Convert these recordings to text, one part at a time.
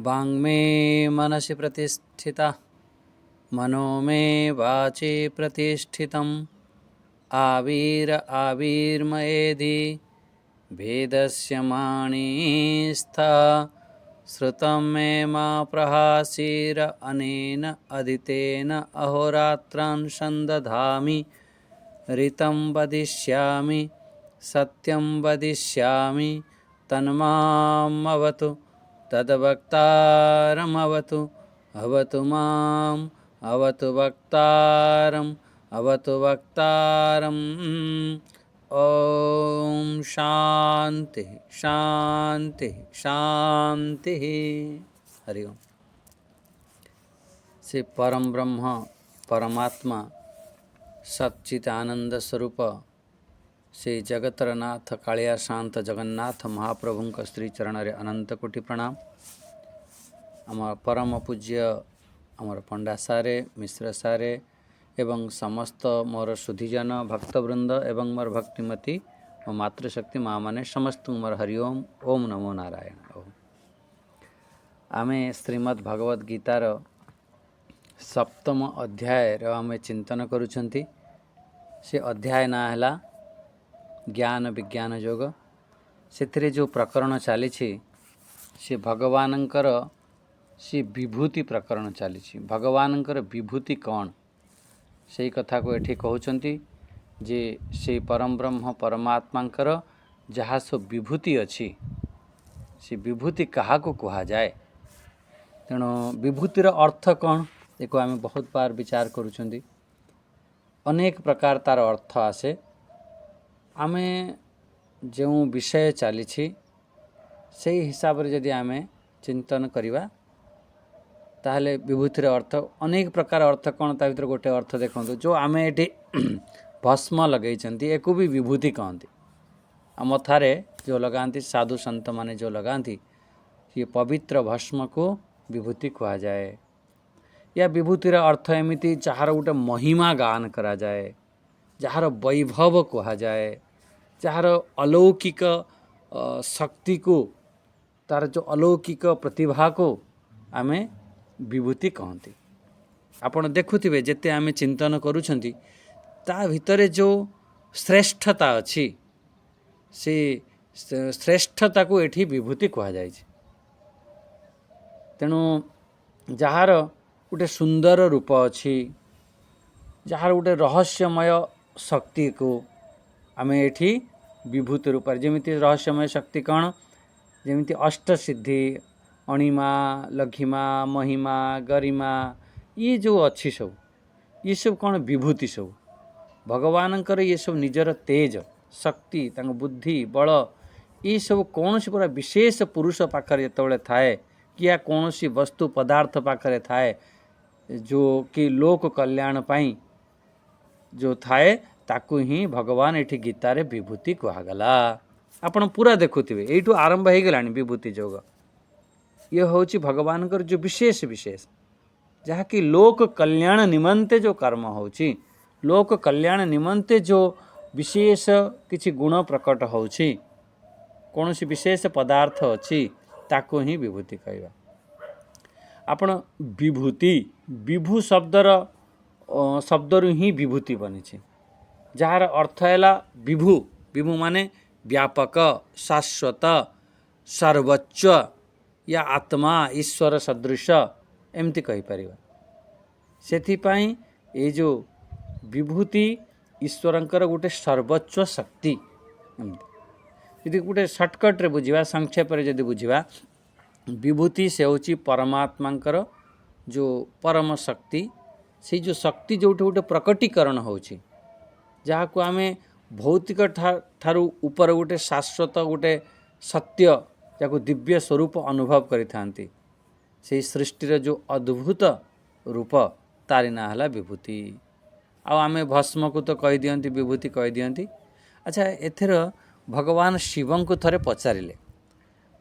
वाङ्मे मनसि प्रतिष्ठिता मनो मे वाचि प्रतिष्ठितम् आविर्मयेधि भेदस्य माणिस्था श्रुतं मे मा प्रहासीर अनेन अदितेन अहोरात्रान् सन्दधामि ऋतं वदिष्यामि सत्यं वदिष्यामि तन्मामवतु तद्वक्तारमवतु अवतु माम् अवतु वक्तारम् अवतु वक्तारम्। ओम शांति शांति शांति। हरि ओम। श्री परम ब्रह्म परमात्मा सच्चित आनंद स्वरूप श्री जगतरनाथ कालिया शांत जगन्नाथ महाप्रभु श्री चरण रे अनंत कोटि प्रणाम। आम परम पूज्य आमर पंडा सारे मिश्र सारे एवं समस्त मोर सुधीजन भक्तवृंद एवं मोर भक्तिमती और मातृशक्ति माँ माने समस्त मोर हरिओम ओम नमो नारायण। ओम आमे श्रीमद् भगवद गीतार सप्तम अध्याय आमे चिंतन करुछंती। से अध्याय ना हला ज्ञान विज्ञान योग। से जो प्रकरण चली से भगवानंकर से विभूति प्रकरण चली। भगवानंकर विभूति कौन से कथा को एठी कहउचंती जे से परम ब्रह्म परमात्मांकर जहाँ सब विभूति अच्छी से विभूति कहा को कहा जाए। तेणु विभूतिर अर्थ कौन एको आम बहुत बार विचार करुचंती। अनेक प्रकार तार अर्थ आसे। आमे जो विषय चली से हिसाब रे यदि आमे चिंतन करिवा ताहले विभूतिर अर्थ अनेक प्रकार अर्थ कौन ता भीतर गोटे अर्थ देखो जो आम ये भस्म लगे एको भी विभूति कहती। मथारे जो लगाती साधु संत माने जो लगाती ये पवित्र भस्म को विभूति कहा जाए। या विभूतिर अर्थ एमती जार गोटे महिमा गान करा जाए, जार वैभव कहा जाए, जार अलौकिक शक्ति को तार जो अलौकिक प्रतिभा को आमे विभूति कहती। आपण देखुथिबे जेते आमे चिंतन करूछंती ता भितरे जो श्रेष्ठता अच्छी से श्रेष्ठता को एठी विभूति कहा जाय छै। तेणु जହାର गोटे सुंदर रूप अच्छी, जହାର गोटे रहस्यमय शक्ति को आमे एठी विभूति रूप जेमिति रहस्यमय शक्ति कौन जेमिति अष्टसिद्धि अणिमा लघिमा महिमा गरिमा ये जो अच्छी सब ये सब कौन विभूति सब भगवानंकर ये सब निजर तेज शक्ति तांग बुद्धि बल ये सब कौन सी पूरा विशेष पुरुष पाखरे जेतबेले थाए कि या कौन सी वस्तु पदार्थ पाखरे थाए जो कि लोक कल्याण पाई जो थाए ताकू ही भगवान एठी गीतारे विभूति कहागला। आपण पूरा देखुथिबे एठू आरंभ हो गलानी विभूति जोग। ये होची भगवान कर जो विशेष विशेष जहाँ कि लोक कल्याण निमंते जो कर्म होची, लोक कल्याण निमंते जो विशेष किछि गुण प्रकट होची, कौन सी विशेष पदार्थ अच्छी ताको ही विभूति कहवा। आपण विभूति विभू शब्दरु ही विभूति बनी, जार अर्थ है विभू। विभू माने व्यापक शाश्वत सर्वोच्च या आत्मा ईश्वर सदृश एमती कहीपर। से ये जो विभूति ईश्वरंकर गोटे सर्वोच्च शक्ति यदि गोटे सर्टकट रे बुझा संक्षेप रे यदि बुझा विभूति से होची परमात्मांकर जो परम शक्ति से जो शक्ति जो गोटे प्रकटीकरण होची जहाँ को आमे भौतिक ठारू ऊपर गोटे शाश्वत गोटे सत्य जाको दिव्य स्वरूप अनुभव करि थांती। से सृष्टिर जो अद्भुत रूप तारी ना हला विभूति। आमे भस्म को तो कही दियंती विभूति कही दियंती। अच्छा एथर भगवान शिव को थरे पचारिले,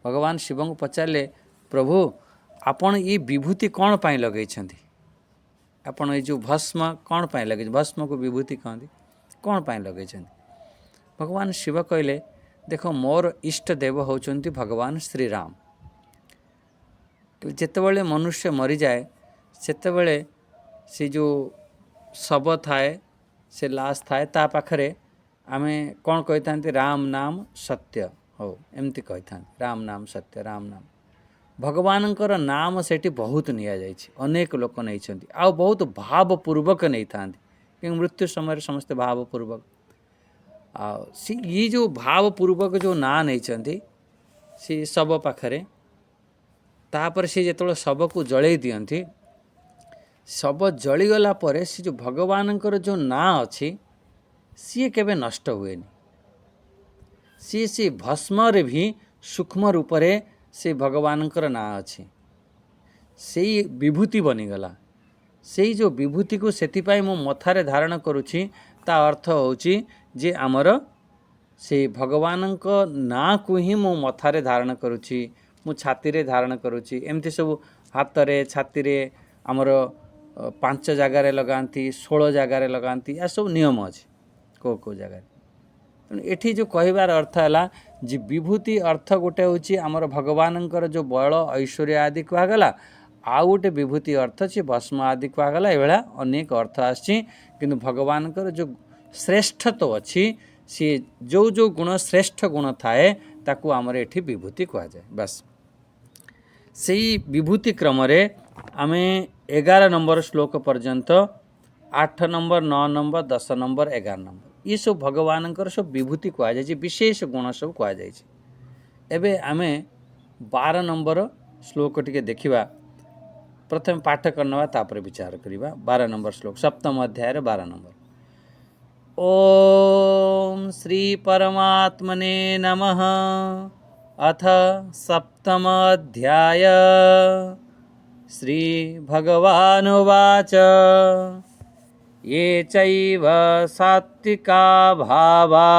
भगवान शिव को पचारिले प्रभु आपण ये विभूति कौन पाई लगे छंती, आपण ये जो भस्म कौन पाई लगे, भस्म को विभूति कहती कौन पाई लगे छंती। भगवान शिव कहले देखो मोर इष्ट देव होचंती भगवान श्री राम। ଯେତେବେଳେ ମନୁଷ୍ୟ ମରିଯାଏ ସେତେବେଳେ ସେ ଯେଉଁ ଶବ ଥାଏ, ସେ ଲାଶ୍ ଥାଏ, ତା ପାଖରେ ଆମେ କ'ଣ କହିଥାନ୍ତି? ରାମ ନାମ ସତ୍ୟ। ହଉ, ଏମିତି କହିଥାନ୍ତି, ରାମ ନାମ ସତ୍ୟ, ରାମ ନାମ। ଭଗବାନଙ୍କର ନାମ ସେଠି ବହୁତ ନିଆଯାଇଛି, ଅନେକ ଲୋକ ନେଇଛନ୍ତି, ଆଉ ବହୁତ ଭାବପୂର୍ବକ ନେଇଥାନ୍ତି, କିନ୍ତୁ ମୃତ୍ୟୁ ସମୟରେ ସମସ୍ତେ ଭାବପୂର୍ବକ। ଆଉ ଇଏ ଯେଉଁ ଭାବପୂର୍ବକ ଯେଉଁ ନାଁ ନେଇଛନ୍ତି ସେ ଶବ ପାଖରେ, ତାପରେ ସେ ଯେତେବେଳେ ଶବକୁ ଜଳେଇ ଦିଅନ୍ତି, ଶବ ଜଳିଗଲା ପରେ ସେ ଯେଉଁ ଭଗବାନଙ୍କର ଯେଉଁ ନାଁ ଅଛି ସିଏ କେବେ ନଷ୍ଟ ହୁଏନି। ସିଏ ଭସ୍ମରେ ବି ସୂକ୍ଷ୍ମ ରୂପରେ ସେ ଭଗବାନଙ୍କର ନାଁ ଅଛି, ସେଇ ବିଭୂତି ବନିଗଲା। ସେଇ ଯେଉଁ ବିଭୂତିକୁ ସେଥିପାଇଁ ମୁଁ ମଥାରେ ଧାରଣ କରୁଛି, ତା ଅର୍ଥ ହେଉଛି ଯେ ଆମର ସେଇ ଭଗବାନଙ୍କ ନାଁକୁ ହିଁ ମୁଁ ମଥାରେ ଧାରଣ କରୁଛି, ମୁଁ ଛାତିରେ ଧାରଣ କରୁଛି। ଏମିତି ସବୁ ହାତରେ, ଛାତିରେ ଆମର 5 ଜାଗାରେ ଲଗାନ୍ତି, 16 ଜାଗାରେ ଲଗାନ୍ତି, ଏହା ସବୁ ନିୟମ ଅଛି କେଉଁ ଜାଗାରେ। ତେଣୁ ଏଠି ଯେଉଁ କହିବାର ଅର୍ଥ ହେଲା ଯେ ବିଭୂତି ଅର୍ଥ ଗୋଟେ ହେଉଛି ଆମର ଭଗବାନଙ୍କର ଯେଉଁ ବଳ ଐଶ୍ୱର୍ଯ୍ୟ ଆଦି କୁହାଗଲା, ଆଉ ଗୋଟେ ବିଭୂତି ଅର୍ଥ ଅଛି ଭସ୍ମ ଆଦି କୁହାଗଲା। ଏଭଳିଆ ଅନେକ ଅର୍ଥ ଆସିଛି, କିନ୍ତୁ ଭଗବାନଙ୍କର ଯେଉଁ ଶ୍ରେଷ୍ଠତ୍ୱ ଅଛି, ସିଏ ଯେଉଁ ଗୁଣ ଶ୍ରେଷ୍ଠ ଗୁଣ ଥାଏ ତାକୁ ଆମର ଏଠି ବିଭୂତି କୁହାଯାଏ। ବାସ୍ ସେଇ ବିଭୂତି କ୍ରମରେ ଆମେ 11 ନମ୍ବର ଶ୍ଲୋକ ପର୍ଯ୍ୟନ୍ତ 8 ନମ୍ବର, 9 ନମ୍ବର, 10 ନମ୍ବର, 11 ନମ୍ବର ଏସବୁ ଭଗବାନଙ୍କର ସବୁ ବିଭୂତି କୁହାଯାଇଛି, ବିଶେଷ ଗୁଣ ସବୁ କୁହାଯାଇଛି। ଏବେ ଆମେ 12 ନମ୍ବର ଶ୍ଲୋକ ଟିକେ ଦେଖିବା। ପ୍ରଥମେ ପାଠ କରିନେବା, ତାପରେ ବିଚାର କରିବା। 12 ନମ୍ବର ଶ୍ଲୋକ, ସପ୍ତମ ଅଧ୍ୟାୟର 12 ନମ୍ବର। ओम श्री परमात्मने नमः। अथ सप्तम अध्याय। श्री भगवानुवाच ये चैव सात्विका भावा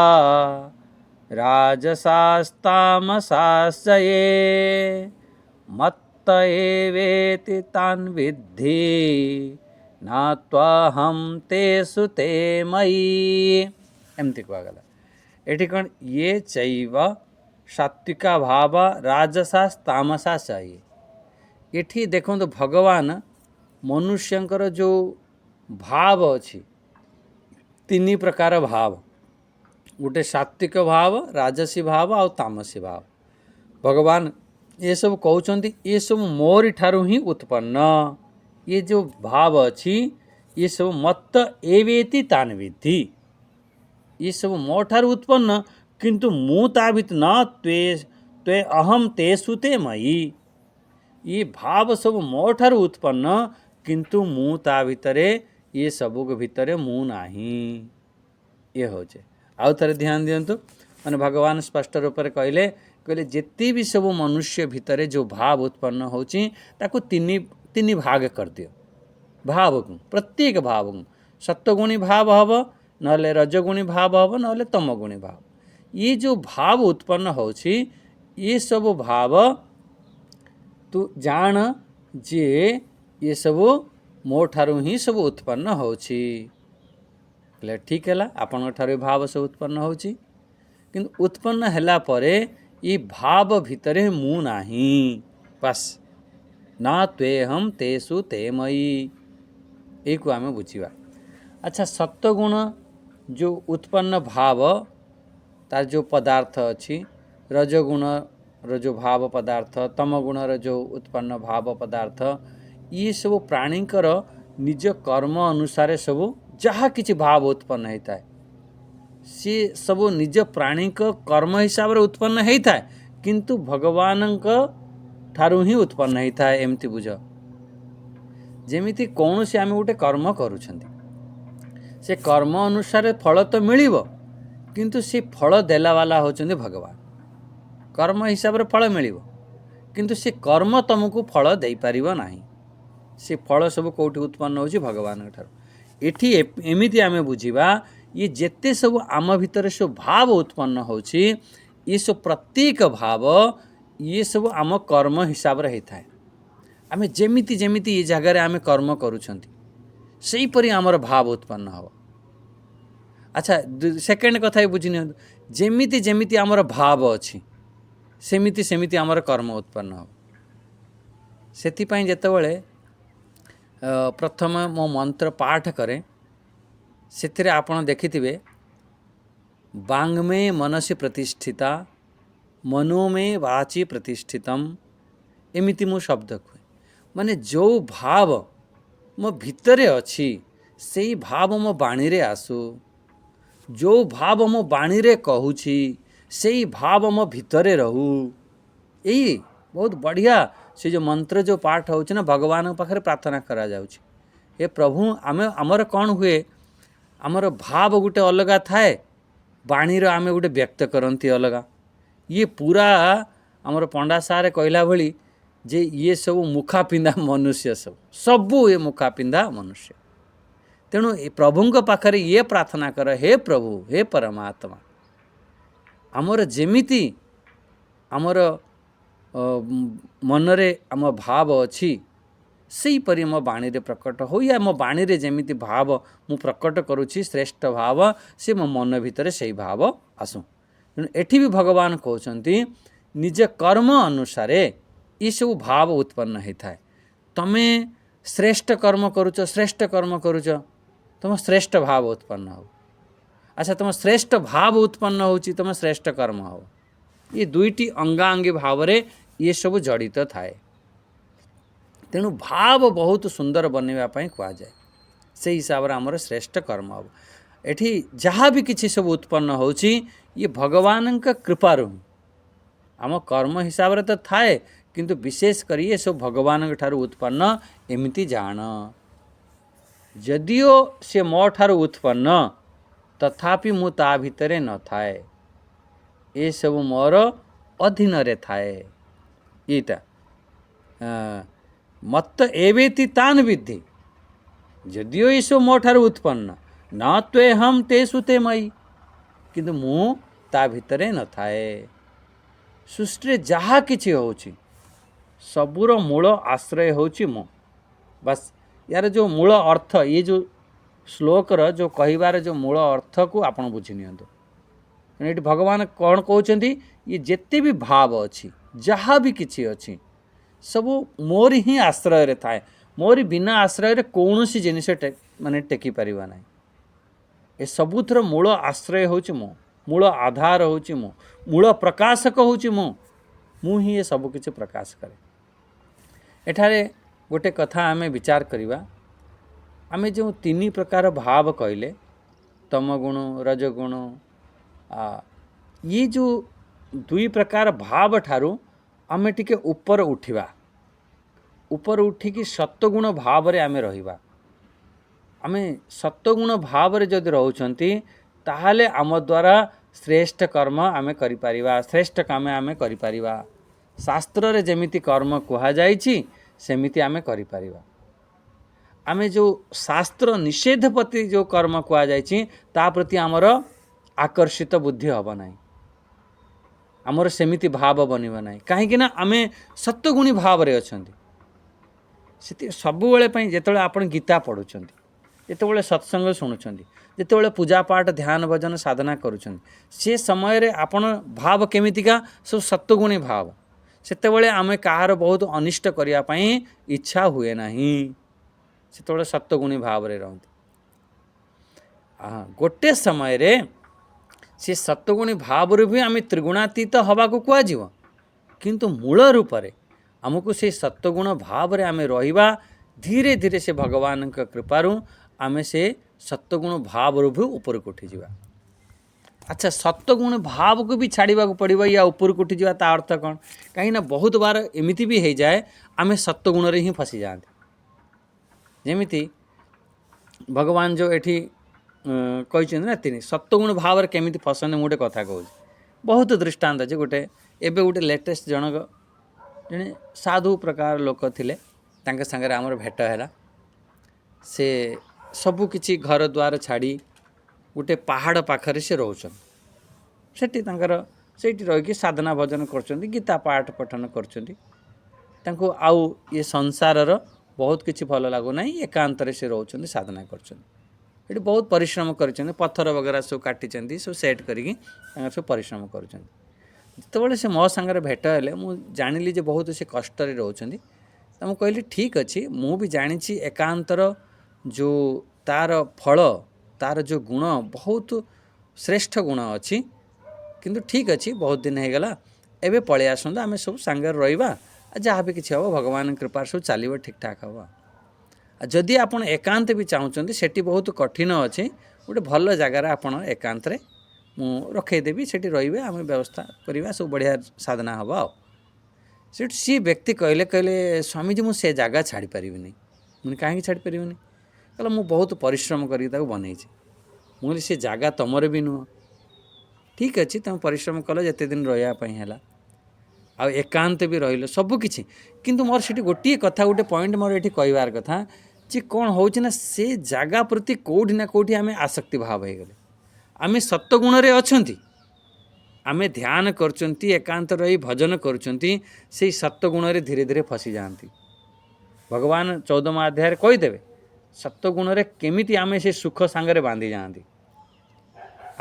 राजसास्तामसाश्च ये मत्त एवेति तान् विद्धि नात्वाहं तेषु ते मयि। एमती कहगला। एठी कौन? ये चैव सात्विका भाव राजसास तामसा चाहिए। एठी देखो तो भगवान मनुष्यंकर जो भाव अच्छी, 3 प्रकार भाव, गोटे सात्विक भाव, राजसी भाव और तामसी भाव। भगवान ये सब कहते ये सब मोरी ठारू ही उत्पन्न। ये जो भाव अच्छी ये सब मत्त एवेति तान विद्धि। ये सब मो ठारू उत्पन्न, किंतु मु ता भितर न त्वे अहम तेषु ते मयि। ये भाव सब मो ठारू उत्पन्न, किंतु मु ता भितरे, ये सब भितरे मु नाही। ये होचे। आउ थरे ध्यान दियंतु, माने भगवान स्पष्ट रूप से कहले जिते भी सब मनुष्य भितरे जो भाव उत्पन्न होची ताकू 3 भाग कर दियो। भाव को, प्रत्येक भाव को सत्वगुणी भाव हब, नहले रजगुणी भाव हब, नहले तमगुणी भाव। ये जो भाव उत्पन्न होची, ये सब भाव तू जान जे ये सब मो ठारू ही सब उत्पन्न होची। ठीक है, आपण ठारू भाव सब उत्पन्न होची, किंतु उत्पन्न हैला परे ये भाव भितरे मु नाही। बस ना त्वेहम तेषु ते मयि। एक आम बुझा। अच्छा, सत्वगुण जो उत्पन्न भाव तार जो पदार्थ अच्छी, रजगुण जो भाव पदार्थ, तमगुण जो उत्पन्न भाव पदार्थ, ये सब प्राणीकर निज कर्म अनुसार सब जहाँ किछि भाव उत्पन्न होता है, सी सब निज प्राणी कर्म हिसाब से उत्पन्न होता है, किंतु भगवान ठारू ही उत्पन्न होता है। एमती बुझ। जेमिति कौन से आम गोटे कर्म करुछंती, से कर्म अनुसार फल तो मिलिबो, किंतु से फल देला वाला होचंदी भगवान। कर्म हिसाब से फल मिलिबो, किंतु से कर्म तुमको फल दे पारिबो नाही। से फल सब कोठी उत्पन्न होची भगवान ठारू। एठी एमिति आमे बुझिबा, ये जेते सब आम भितर सब भाव उत्पन्न होची, ये सब प्रत्येक भाव ये सब आम कर्म हिसाब रे होता है। आमे जेमिति जेमिति ये जगह आमे कर्म करूछंती, सही परी आमर भाव उत्पन्न हो। अच्छा, सेकेंड कथा बुझी नियंतु, जेमिति जेमिति आमर भाव अच्छी, सेमिति सेमिति आमर कर्म उत्पन्न हो। ସେଥିପାଇଁ ଯେତେବେଳେ ପ୍ରଥମେ ମୋ ମନ୍ତ୍ର ପାଠ କରେ ସେଥିରେ ଆପଣ ଦେଖିଥିବେ ବାଙ୍ଗ୍ମେ ମନସି ପ୍ରତିଷ୍ଠିତା ମନୋମେ ବାଚି ପ୍ରତିଷ୍ଠିତମ୍ ଏମିତି ମୁଁ ଶବ୍ଦ କୁହେ। ମାନେ ଯେଉଁ ଭାବ ମୋ ଭିତରେ ଅଛି ସେଇ ଭାବ ମୋ ବାଣୀରେ ଆସୁ, ଯେଉଁ ଭାବ ମୋ ବାଣୀରେ କହୁଛି ସେଇ ଭାବ ମୋ ଭିତରେ ରହୁ। ଏଇ ବହୁତ ବଢ଼ିଆ ସେ ଯେଉଁ ମନ୍ତ୍ର ଯେଉଁ ପାଠ ହେଉଛି ନା ଭଗବାନଙ୍କ ପାଖରେ ପ୍ରାର୍ଥନା କରାଯାଉଛି, ହେ ପ୍ରଭୁ ଆମର କ'ଣ ହୁଏ, ଆମର ଭାବ ଗୋଟେ ଅଲଗା ଥାଏ, ବାଣୀର ଆମେ ଗୋଟେ ବ୍ୟକ୍ତ କରନ୍ତି ଅଲଗା। ଇଏ ପୁରା ଆମର ପଣ୍ଡା ସାର୍ କହିଲା ଭଳି ଯେ ଇଏ ସବୁ ମୁଖା ପିନ୍ଧା ମନୁଷ୍ୟ, ସବୁ ଏ ମୁଖା ପିନ୍ଧା ମନୁଷ୍ୟ। ତେଣୁ ଏ ପ୍ରଭୁଙ୍କ ପାଖରେ ଇଏ ପ୍ରାର୍ଥନା କର, ହେ ପ୍ରଭୁ, ହେ ପରମାତ୍ମା, ଆମର ଯେମିତି ଆମର ମନରେ ଆମ ଭାବ ଅଛି ସେହିପରି ମୋ ବାଣୀରେ ପ୍ରକଟ ହୋଇ, ମୋ ବାଣୀରେ ଯେମିତି ଭାବ ମୁଁ ପ୍ରକଟ କରୁଛି ଶ୍ରେଷ୍ଠ ଭାବ, ସେ ମୋ ମନ ଭିତରେ ସେଇ ଭାବ ଆସୁ। ତେଣୁ ଏଠି ବି ଭଗବାନ କହୁଛନ୍ତି ନିଜ କର୍ମ ଅନୁସାରେ ଏସବୁ ଭାବ ଉତ୍ପନ୍ନ ହୋଇଥାଏ। ତମେ ଶ୍ରେଷ୍ଠ କର୍ମ କରୁଛ, ଶ୍ରେଷ୍ଠ କର୍ମ କରୁଛ, ତୁମ ଶ୍ରେଷ୍ଠ ଭାବ ଉତ୍ପନ୍ନ ହେବ। ଆଚ୍ଛା, ତୁମ ଶ୍ରେଷ୍ଠ ଭାବ ଉତ୍ପନ୍ନ ହେଉଛି, ତୁମ ଶ୍ରେଷ୍ଠ କର୍ମ ହେବ। ଏ ଦୁଇଟି ଅଙ୍ଗାଅଙ୍ଗୀ ଭାବରେ ଏସବୁ ଜଡ଼ିତ ଥାଏ। ତେଣୁ ଭାବ ବହୁତ ସୁନ୍ଦର ବନେଇବା ପାଇଁ କୁହାଯାଏ। ସେଇ ହିସାବରେ ଆମର ଶ୍ରେଷ୍ଠ କର୍ମ ହେବ। ଏଠି ଯାହା ବି କିଛି ସବୁ ଉତ୍ପନ୍ନ ହେଉଛି ଇଏ ଭଗବାନଙ୍କ କୃପାରୁ। ଆମ କର୍ମ ହିସାବରେ ତ ଥାଏ, କିନ୍ତୁ ବିଶେଷ କରି ଏସବୁ ଭଗବାନଙ୍କ ଠାରୁ ଉତ୍ପନ୍ନ ଏମିତି ଜାଣ। ଯଦିଓ ସେ ମୋ ଠାରୁ ଉତ୍ପନ୍ନ ତଥାପି ମୁଁ ତା ଭିତରେ ନଥାଏ, ଏସବୁ ମୋର ଅଧୀନରେ ଥାଏ। ଏଇଟା ମତ ଏବେତି ତାନ୍ ବିଦ୍ଧି, ଯଦିଓ ଏସବୁ ମୋ ଠାରୁ ଉତ୍ପନ୍ନ ନ ତ୍ୱେହମ୍ ତେଷୁ ତେ ମୟୀ, କିନ୍ତୁ ମୁଁ ତା ଭିତରେ ନଥାଏ। ସୃଷ୍ଟିରେ ଯାହା କିଛି ହେଉଛି ସବୁର ମୂଳ ଆଶ୍ରୟ ହେଉଛି ମୁଁ। ବାସ୍ ୟାର ଯେଉଁ ମୂଳ ଅର୍ଥ, ଇଏ ଯେଉଁ ଶ୍ଲୋକର ଯେଉଁ କହିବାର ଯେଉଁ ମୂଳ ଅର୍ଥକୁ ଆପଣ ବୁଝି ନିଅନ୍ତୁ। ଏଠି ଭଗବାନ କ'ଣ କହୁଛନ୍ତି, ଇଏ ଯେତେ ବି ଭାବ ଅଛି, ଯାହା ବି କିଛି ଅଛି, ସବୁ ମୋରି ହିଁ ଆଶ୍ରୟରେ ଥାଏ। ମୋରି ବିନା ଆଶ୍ରୟରେ କୌଣସି ଜିନିଷ ମାନେ ଟେକି ପାରିବା ନାହିଁ। ଏ ସବୁଥିର ମୂଳ ଆଶ୍ରୟ ହେଉଛି ମୁଁ, ମୂଳ ଆଧାର ହେଉଛି ମୁଁ, ମୂଳ ପ୍ରକାଶକ ହେଉଛି ମୁଁ ହିଁ ଏ ସବୁକିଛି ପ୍ରକାଶ କରେ। ଏଠାରେ ଗୋଟେ କଥା ଆମେ ବିଚାର କରିବା, ଆମେ ଯେଉଁ ତିନି ପ୍ରକାର ଭାବ କହିଲେ, ତମଗୁଣ, ରଜଗୁଣ, ଇଏ ଯେଉଁ ଦୁଇ ପ୍ରକାର ଭାବ ଠାରୁ ଆମେ ଟିକେ ଉପର ଉଠିବା, ଉପର ଉଠିକି ସତ୍ୱଗୁଣ ଭାବରେ ଆମେ ରହିବା। ଆମେ ସତ୍ୱଗୁଣ ଭାବରେ ଯଦି ରହୁଛନ୍ତି ତାହେଲେ ଆମ ଦ୍ୱାରା ଶ୍ରେଷ୍ଠ କର୍ମ ଆମେ କରିପାରିବା, ଶ୍ରେଷ୍ଠ କାମ ଆମେ କରିପାରିବା। ଶାସ୍ତ୍ରରେ ଯେମିତି କର୍ମ କୁହାଯାଇଛି ସେମିତି ଆମେ କରିପାରିବା। ଆମେ ଯେଉଁ ଶାସ୍ତ୍ର ନିଷେଧ ପ୍ରତି ଯେଉଁ କର୍ମ କୁହାଯାଇଛି ତା ପ୍ରତି ଆମର ଆକର୍ଷିତ ବୁଦ୍ଧି ହେବ ନାହିଁ, ଆମର ସେମିତି ଭାବ ବନିବ ନାହିଁ। କାହିଁକିନା ଆମେ ସତ୍ୱଗୁଣୀ ଭାବରେ ଅଛନ୍ତି। ସବୁବେଳେ ପାଇଁ ଯେତେବେଳେ ଆପଣ ଗୀତା ପଢ଼ୁଛନ୍ତି, ଯେତେବେଳେ ସତ୍ସଙ୍ଗ ଶୁଣୁଛନ୍ତି, ଯେତେବେଳେ ପୂଜାପାଠ ଧ୍ୟାନ ଭଜନ ସାଧନା କରୁଛନ୍ତି, ସେ ସମୟରେ ଆପଣ ଭାବ କେମିତିକା, ସବୁ ସତ୍ୱଗୁଣୀ ଭାବ। ସେତେବେଳେ ଆମେ କାହାର ବହୁତ ଅନିଷ୍ଟ କରିବା ପାଇଁ ଇଚ୍ଛା ହୁଏ ନାହିଁ, ସେତେବେଳେ ସତ୍ୱଗୁଣୀ ଭାବରେ ରହନ୍ତି। ଗୋଟେ ସମୟରେ ସେ ସତ୍ୱଗୁଣୀ ଭାବରୁ ବି ଆମେ ତ୍ରିଗୁଣାତୀତ ହେବାକୁ କୁହାଯିବ, କିନ୍ତୁ ମୂଳ ରୂପରେ ଆମକୁ ସେଇ ସତ୍ୱଗୁଣ ଭାବରେ ଆମେ ରହିବା। ଧୀରେ ଧୀରେ ସେ ଭଗବାନଙ୍କ କୃପାରୁ ଆମେ ସେ ସତ୍ୱଗୁଣ ଭାବରୁ ବି ଉପରକୁ ଉଠିଯିବା। ଆଚ୍ଛା, ସତ୍ୱଗୁଣ ଭାବକୁ ବି ଛାଡ଼ିବାକୁ ପଡ଼ିବ, ୟା ଉପରକୁ ଉଠିଯିବା, ତା ଅର୍ଥ କ'ଣ? କାହିଁକିନା ବହୁତ ବାର ଏମିତି ବି ହେଇଯାଏ ଆମେ ସତ୍ୱଗୁଣରେ ହିଁ ଫସିଯାଆନ୍ତି। ଯେମିତି ଭଗବାନ ଯେଉଁ ଏଠି କହିଛନ୍ତି ନା ତିନି ସତ୍ୱଗୁଣ ଭାବରେ କେମିତି ଫସନ୍ତି, ମୁଁ ଗୋଟେ କଥା କହୁଛି। ବହୁତ ଦୃଷ୍ଟାନ୍ତ ଅଛି। ଏବେ ଗୋଟେ ଲେଟେଷ୍ଟ ଜଣେ ସାଧୁ ପ୍ରକାର ଲୋକ ଥିଲେ, ତାଙ୍କ ସାଙ୍ଗରେ ଆମର ଭେଟ ହେଲା। ସେ ସବୁ କିଛି ଘର ଦ୍ୱାର ଛାଡ଼ି ଗୋଟେ ପାହାଡ଼ ପାଖରେ ସେ ରହୁଛନ୍ତି। ସେଠି ସେଇଠି ରହିକି ସାଧନା ଭଜନ କରୁଛନ୍ତି, ଗୀତା ପାଠ ପଠନ କରୁଛନ୍ତି। ତାଙ୍କୁ ଆଉ ଏ ସଂସାରର ବହୁତ କିଛି ଭଲ ଲାଗୁନାହିଁ, ଏକାନ୍ତରେ ସେ ରହୁଛନ୍ତି, ସାଧନା କରୁଛନ୍ତି। ଏଠି ବହୁତ ପରିଶ୍ରମ କରିଛନ୍ତି, ପଥର ବଗେରା ସବୁ କାଟିଛନ୍ତି, ସବୁ ସେଟ୍ କରିକି ତାଙ୍କର ସବୁ ପରିଶ୍ରମ କରୁଛନ୍ତି। ଯେତେବେଳେ ସେ ମୋ ସାଙ୍ଗରେ ଭେଟ ହେଲେ ମୁଁ ଜାଣିଲି ଯେ ବହୁତ ସେ କଷ୍ଟରେ ରହୁଛନ୍ତି। तो ମୁଁ କହିଲି ଠିକ୍ ଅଛି, ମୁଁ ବି ଜାଣିଛି ଏକାନ୍ତର ଯେଉଁ ତାର ଫଳ, ତାର ଯେଉଁ ଗୁଣ ବହୁତ ଶ୍ରେଷ୍ଠ ଗୁଣ ଅଛି। କିନ୍ତୁ ଠିକ୍ ଅଛି, ବହୁତ ଦିନ ହେଇଗଲା, ଏବେ ପଳେଇ ଆସନ୍ତୁ, ଆମେ ସବୁ ସାଙ୍ଗରେ ରହିବା, ଯାହା ବି କିଛି ହେବ ଭଗବାନଙ୍କ କୃପାରେ ସବୁ ଚାଲିବ, ଠିକ୍ଠାକ୍ ହେବ। ଆଉ ଯଦି ଆପଣ ଏକାନ୍ତ ବି ଚାହୁଁଛନ୍ତି, ସେଠି ବହୁତ କଠିନ ଅଛି, ଗୋଟେ ଭଲ ଜାଗାରେ ଆପଣ ଏକାନ୍ତରେ ମୁଁ ରଖେଇଦେବି, ସେଠି ରହିବେ, ଆମେ ବ୍ୟବସ୍ଥା କରିବା, ସବୁ ବଢ଼ିଆ ସାଧନା ହେବ। ଆଉ ସେଠୁ ସିଏ ବ୍ୟକ୍ତି କହିଲେ ସ୍ୱାମୀଜୀ ମୁଁ ସେ ଜାଗା ଛାଡ଼ିପାରିବିନି। ମୁଁ କାହିଁକି ଛାଡ଼ିପାରିବିନି? କହିଲା ମୁଁ ବହୁତ ପରିଶ୍ରମ କରିକି ତାକୁ ବନେଇଛି। ମୁଁ କହିଲି ସେ ଜାଗା ତୁମର ବି ନୁହଁ। ଠିକ୍ ଅଛି, ତୁମେ ପରିଶ୍ରମ କଲ, ଯେତେ ଦିନ ରହିବା ପାଇଁ ହେଲା, ଆଉ ଏକାନ୍ତ ବି ରହିଲ, ସବୁକିଛି। କିନ୍ତୁ ମୋର ସେଠି ଗୋଟିଏ କଥା, ଗୋଟେ ପଏଣ୍ଟ ମୋର ଏଠି କହିବାର କଥା ଯେ କ'ଣ ହେଉଛି ନା, ସେ ଜାଗା ପ୍ରତି କେଉଁଠି ନା କେଉଁଠି ଆମେ ଆସକ୍ତି ଭାବ ହେଇଗଲେ। ଆମେ ସତ୍ୱଗୁଣରେ ଅଛନ୍ତି, ଆମେ ଧ୍ୟାନ କରୁଛନ୍ତି, ଏକାନ୍ତ ରହି ଭଜନ କରୁଛନ୍ତି, ସେଇ ସତ୍ୱଗୁଣରେ ଧୀରେ ଧୀରେ ଫସିଯାଆନ୍ତି। ଭଗବାନ 14ମ ଅଧ୍ୟାୟରେ କହିଦେବେ ସତ୍ୱଗୁଣରେ କେମିତି ଆମେ ସେ ସୁଖ ସାଙ୍ଗରେ ବାନ୍ଧି ଯାଆନ୍ତି,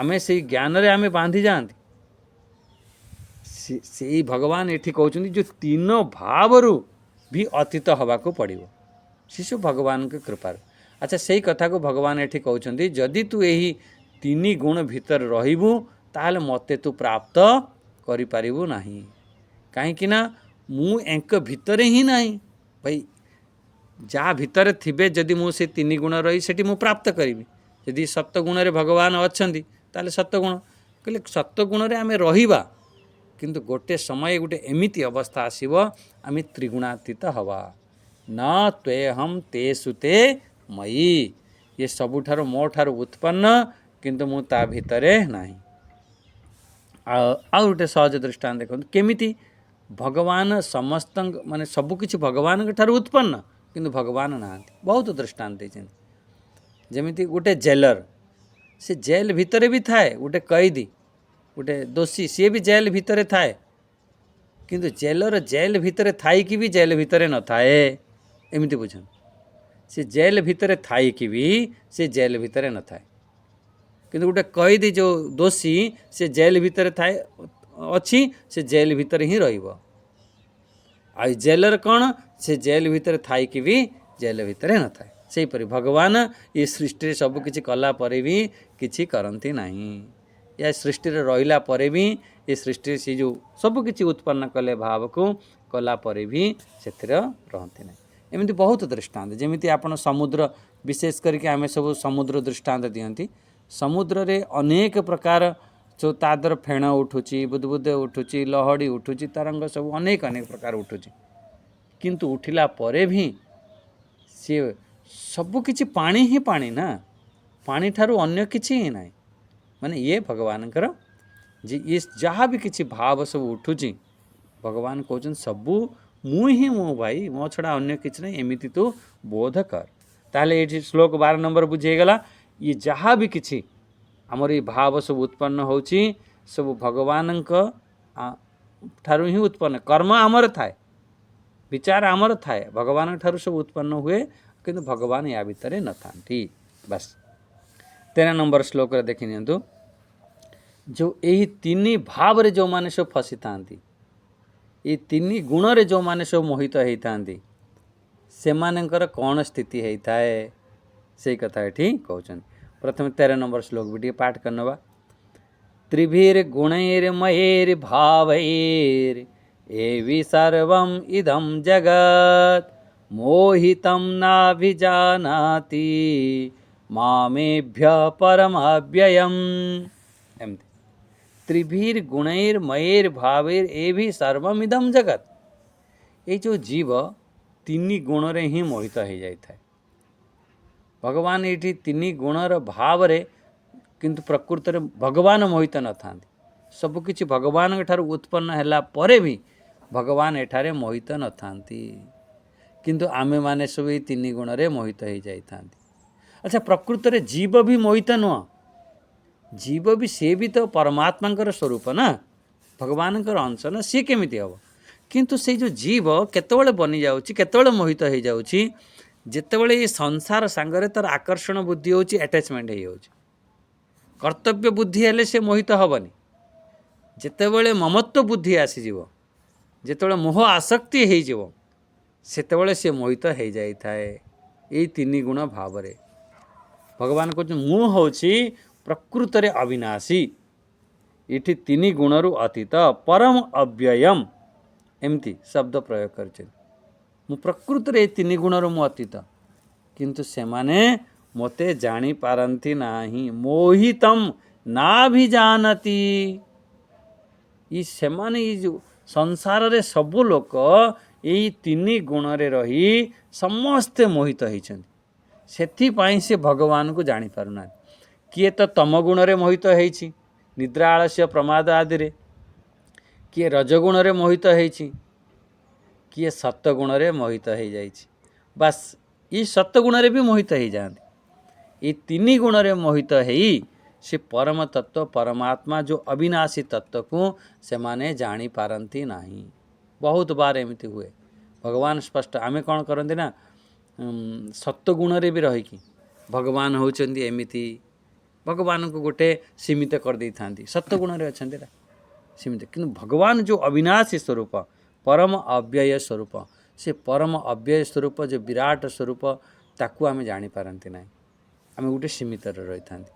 ଆମେ ସେଇ ଜ୍ଞାନରେ ଆମେ ବାନ୍ଧି ଯାଆନ୍ତି। ସେଇ ଭଗବାନ ଏଠି କହୁଛନ୍ତି ଯେଉଁ ତିନ ଭାବରୁ ବି ଅତୀତ ହେବାକୁ ପଡ଼ିବ, ଶିଶୁ ଭଗବାନଙ୍କ କୃପାରୁ। ଆଚ୍ଛା, ସେଇ କଥାକୁ ଭଗବାନ ଏଠି କହୁଛନ୍ତି ଯଦି ତୁ ଏହି ତିନି ଗୁଣ ଭିତରେ ରହିବୁ ତାହେଲେ ମୋତେ ତୁ ପ୍ରାପ୍ତ କରିପାରିବୁ ନାହିଁ। କାହିଁକି ନା ମୁଁ ଏଙ୍କ ଭିତରେ ହିଁ ନାହିଁ। ଭାଇ ଯାହା ଭିତରେ ଥିବେ, ଯଦି ମୁଁ ସେ ତିନି ଗୁଣ ରହି ସେଠି ମୁଁ ପ୍ରାପ୍ତ କରିବି। ଯଦି ସତ୍ୱଗୁଣରେ ଭଗବାନ ଅଛନ୍ତି ତାହେଲେ ସତ୍ୱଗୁଣ, କହିଲେ ସତ୍ୱଗୁଣରେ ଆମେ ରହିବା, କିନ୍ତୁ ଗୋଟେ ସମୟ, ଗୋଟେ ଏମିତି ଅବସ୍ଥା ଆସିବ ଆମେ ତ୍ରିଗୁଣାତୀତ ହେବା। ନ ତ୍ୱେହମ୍ ତେଷୁ ତେ ମୟୀ, ଇଏ ସବୁଠାରୁ ମୋ ଠାରୁ ଉତ୍ପନ୍ନ, କିନ୍ତୁ ମୁଁ ତା ଭିତରେ ନାହିଁ। ଆଉ ଗୋଟେ ସହଜ ଦୃଷ୍ଟାନ୍ତ ଦେଖନ୍ତୁ, କେମିତି ଭଗବାନ ସମସ୍ତଙ୍କ ମାନେ ସବୁକିଛି ଭଗବାନଙ୍କ ଠାରୁ ଉତ୍ପନ୍ନ, କିନ୍ତୁ ଭଗବାନ ନାହାନ୍ତି। ବହୁତ ଦୃଷ୍ଟାନ୍ତ ଦେଇଛନ୍ତି। ଯେମିତି ଗୋଟେ ଜେଲର, ସେ ଜେଲ ଭିତରେ ବି ଥାଏ, ଗୋଟେ କଏଦୀ, ଗୋଟେ ଦୋଷୀ, ସିଏ ବି ଜେଲ ଭିତରେ ଥାଏ, କିନ୍ତୁ ଜେଲର ଜେଲ ଭିତରେ ଥାଇକି ବି ଜେଲ ଭିତରେ ନଥାଏ। ଏମିତି ବୁଝନ୍ତୁ, ସେ ଜେଲ ଭିତରେ ଥାଇକି ବି ସେ ଜେଲ ଭିତରେ ନଥାଏ। କିନ୍ତୁ ଗୋଟେ କଏଦୀ ଯେଉଁ ଦୋଷୀ, ସେ ଜେଲ ଭିତରେ ଥାଏ, ଅଛି, ସେ ଜେଲ ଭିତରେ ହିଁ ରହିବ। ଆଉ ଜେଲର କ'ଣ, ସେ ଜେଲ ଭିତରେ ଥାଇକି ବି ଜେଲ ଭିତରେ ନଥାଏ। ସେହିପରି ଭଗବାନ ଏ ସୃଷ୍ଟିରେ ସବୁକିଛି କଲା ପରେ ବି କିଛି କରନ୍ତି ନାହିଁ। ଏ ସୃଷ୍ଟିରେ ରହିଲା ପରେ ବି, ଏ ସୃଷ୍ଟିରେ ସେ ଯେଉଁ ସବୁକିଛି ଉତ୍ପନ୍ନ କଲେ ଭାବକୁ, କଲା ପରେ ବି ସେଥିରେ ରହନ୍ତି ନାହିଁ। ଏମିତି ବହୁତ ଦୃଷ୍ଟାନ୍ତ, ଯେମିତି ଆପଣ ସମୁଦ୍ର, ବିଶେଷ କରିକି ଆମେ ସବୁ ସମୁଦ୍ର ଦୃଷ୍ଟାନ୍ତ ଦିଅନ୍ତି। ସମୁଦ୍ରରେ ଅନେକ ପ୍ରକାର ଯେଉଁ ତା ଦେହର ଫେଣ ଉଠୁଛି, ବୁଦବୁଦ ଉଠୁଛି, ଲହଡ଼ି ଉଠୁଛି, ତରଙ୍ଗ ସବୁ ଅନେକ ପ୍ରକାର ଉଠୁଛି, କିନ୍ତୁ ଉଠିଲା ପରେ ବି ସିଏ ସବୁକିଛି ପାଣି ହିଁ ପାଣି ନା, ପାଣି ଠାରୁ ଅନ୍ୟ କିଛି ହିଁ ନାହିଁ। ମାନେ ଇଏ ଭଗବାନଙ୍କର ଯେ ଇଏ ଯାହା ବି କିଛି ଭାବ ସବୁ ଉଠୁଛି, ଭଗବାନ କହୁଛନ୍ତି ସବୁ ମୁଁ ହିଁ ମୁଁ, ଭାଇ ମୋ ଛଡ଼ା ଅନ୍ୟ କିଛି ନାହିଁ, ଏମିତି ତୁ ବୋଧ କର। ତାହେଲେ ଏଇଠି ଶ୍ଲୋକ 12 ନମ୍ବର ବୁଝିଗଲା, ଇଏ ଯାହା ବି କିଛି ଆମର ଏଇ ଭାବ ସବୁ ଉତ୍ପନ୍ନ ହେଉଛି, ସବୁ ଭଗବାନଙ୍କ ଠାରୁ ହିଁ ଉତ୍ପନ୍ନ। କର୍ମ ଆମର ଥାଏ, ବିଚାର ଆମର ଥାଏ, ଭଗବାନଙ୍କ ଠାରୁ ସବୁ ଉତ୍ପନ୍ନ ହୁଏ, କିନ୍ତୁ ଭଗବାନ ୟା ଭିତରେ ନଥାନ୍ତି। ବାସ୍ 13 ନମ୍ବର ଶ୍ଲୋକରେ ଦେଖି ନିଅନ୍ତୁ, ଯେଉଁ ଏହି ତିନି ଭାବରେ ଯେଉଁମାନେ ସବୁ ଫସିଥାନ୍ତି, ଏଇ ତିନି ଗୁଣରେ ଯେଉଁମାନେ ସବୁ ମୋହିତ ହେଇଥାନ୍ତି, ସେମାନଙ୍କର କ'ଣ ସ୍ଥିତି ହେଇଥାଏ, ସେଇ କଥା ଏଠି କହୁଛନ୍ତି। ପ୍ରଥମେ 13 ନମ୍ବର ଶ୍ଲୋକ ବି ଟିକେ ପାଠ କରିନେବା। ତ୍ରିଭିର୍ ଗୁଣୈର୍ ମୟୈର୍ ଭାବୈର୍ ଏଭି ସର୍ବମ୍ ଇଦಂ ଜଗତ୍ ମୋହିତଂ ନାଭିଜାନାତି ମାମେଭ୍ୟଃ ପରମବ୍ୟୟମ୍। ଏମିତି ତ୍ରିଭିର୍ ଗୁଣୈର୍ ମୟୈର୍ ଭାବୈର୍ ଏଭି ସର୍ବମ୍ ଇଦಂ ଜଗତ୍, ଏଇ ଯେଉଁ ଜୀବ ତିନି ଗୁଣରେ ହିଁ ମୋହିତ ହେଇଯାଇଥାଏ। ଭଗବାନ ଏଇଠି ତିନି ଗୁଣର ଭାବରେ, କିନ୍ତୁ ପ୍ରକୃତରେ ଭଗବାନ ମୋହିତ ନଥାନ୍ତି। ସବୁକିଛି ଭଗବାନଙ୍କ ଠାରୁ ଉତ୍ପନ୍ନ ହେଲା ପରେ ବି ଭଗବାନ ଏଠାରେ ମୋହିତ ନଥାନ୍ତି, କିନ୍ତୁ ଆମେମାନେ ସବୁ ଏଇ ତିନି ଗୁଣରେ ମୋହିତ ହେଇଯାଇଥାନ୍ତି। ଆଚ୍ଛା, ପ୍ରକୃତରେ ଜୀବ ବି ମୋହିତ ନୁହଁ, ଜୀବ ବି, ସିଏ ବି ତ ପରମାତ୍ମାଙ୍କର ସ୍ୱରୂପ ନା, ଭଗବାନଙ୍କର ଅଂଶ ନା, ସିଏ କେମିତି ହେବ? କିନ୍ତୁ ସେଇ ଯେଉଁ ଜୀବ କେତେବେଳେ ବନିଯାଉଛି, କେତେବେଳେ ମୋହିତ ହେଇଯାଉଛି, ଯେତେବେଳେ ଏ ସଂସାର ସାଙ୍ଗରେ ତାର ଆକର୍ଷଣ ବୁଦ୍ଧି ହେଉଛି, ଆଟାଚମେଣ୍ଟ ହେଇଯାଉଛି। କର୍ତ୍ତବ୍ୟ ବୁଦ୍ଧି ହେଲେ ସେ ମୋହିତ ହେବନି। ଯେତେବେଳେ ମମତ୍ୱ ବୁଦ୍ଧି ଆସିଯିବ, ଯେତେବେଳେ ମୋହ ଆସକ୍ତି ହେଇଯିବ, ସେତେବେଳେ ସେ ମୋହିତ ହେଇଯାଇଥାଏ ଏଇ ତିନି ଗୁଣ ଭାବରେ। ଭଗବାନ କହୁଛନ୍ତି ମୁଁ ହେଉଛି ପ୍ରକୃତରେ ଅବିନାଶୀ, ଏଠି ତିନି ଗୁଣରୁ ଅତୀତ, ପରମ ଅବ୍ୟୟମ୍, ଏମିତି ଶବ୍ଦ ପ୍ରୟୋଗ କରିଛନ୍ତି। ମୁଁ ପ୍ରକୃତରେ ଏଇ ତିନି ଗୁଣରୁ ମୁଁ ଅତୀତ, କିନ୍ତୁ ସେମାନେ ମୋତେ ଜାଣିପାରନ୍ତି ନାହିଁ। ମୋହିତମ୍ ନାଭିଜାନତି, ସେମାନେ ଏଇ ଯେଉଁ ସଂସାରରେ ସବୁ ଲୋକ ଏଇ ତିନି ଗୁଣରେ ରହି ସମସ୍ତେ ମୋହିତ ହେଇଛନ୍ତି। ସେଥିପାଇଁ ସେ ଭଗବାନଙ୍କୁ ଜାଣିପାରୁନାହାନ୍ତି। କିଏ ତ ତମ ଗୁଣରେ ମୋହିତ ହେଇଛି, ନିଦ୍ରା ଆଳସ୍ୟ ପ୍ରମାଦ ଆଦିରେ, କିଏ ରଜଗୁଣରେ ମୋହିତ ହେଇଛି, କିଏ ସତ୍ୱଗୁଣରେ ମୋହିତ ହେଇଯାଇଛି। ବାସ୍ ଏଇ ସତ୍ୱଗୁଣରେ ବି ମୋହିତ ହେଇଯାଆନ୍ତି। ଏଇ ତିନି ଗୁଣରେ ମୋହିତ ହେଇ ସେ ପରମ ତତ୍ତ୍ୱ ପରମାତ୍ମା ଯେଉଁ ଅବିନାଶୀ ତତ୍ତ୍ୱକୁ ସେମାନେ ଜାଣିପାରନ୍ତି ନାହିଁ। ବହୁତ ବାର ଏମିତି ହୁଏ। ଭଗବାନ ସ୍ପଷ୍ଟ, ଆମେ କ'ଣ କରନ୍ତି ନା ସତ୍ୱଗୁଣରେ ବି ରହିକି ଭଗବାନ ହେଉଛନ୍ତି ଏମିତି, ଭଗବାନଙ୍କୁ ଗୋଟେ ସୀମିତ କରିଦେଇଥାନ୍ତି। ସତ୍ୱଗୁଣରେ ଅଛନ୍ତି ନା ସୀମିତ, କିନ୍ତୁ ଭଗବାନ ଯେଉଁ ଅବିନାଶୀ ସ୍ୱରୂପ, ପରମ ଅବ୍ୟୟ ସ୍ୱରୂପ, ସେ ପରମ ଅବ୍ୟୟ ସ୍ୱରୂପ ଯେଉଁ ବିରାଟ ସ୍ୱରୂପ, ତାକୁ ଆମେ ଜାଣିପାରନ୍ତି ନାହିଁ। ଆମେ ଗୋଟେ ସୀମିତରେ ରହିଥାନ୍ତି।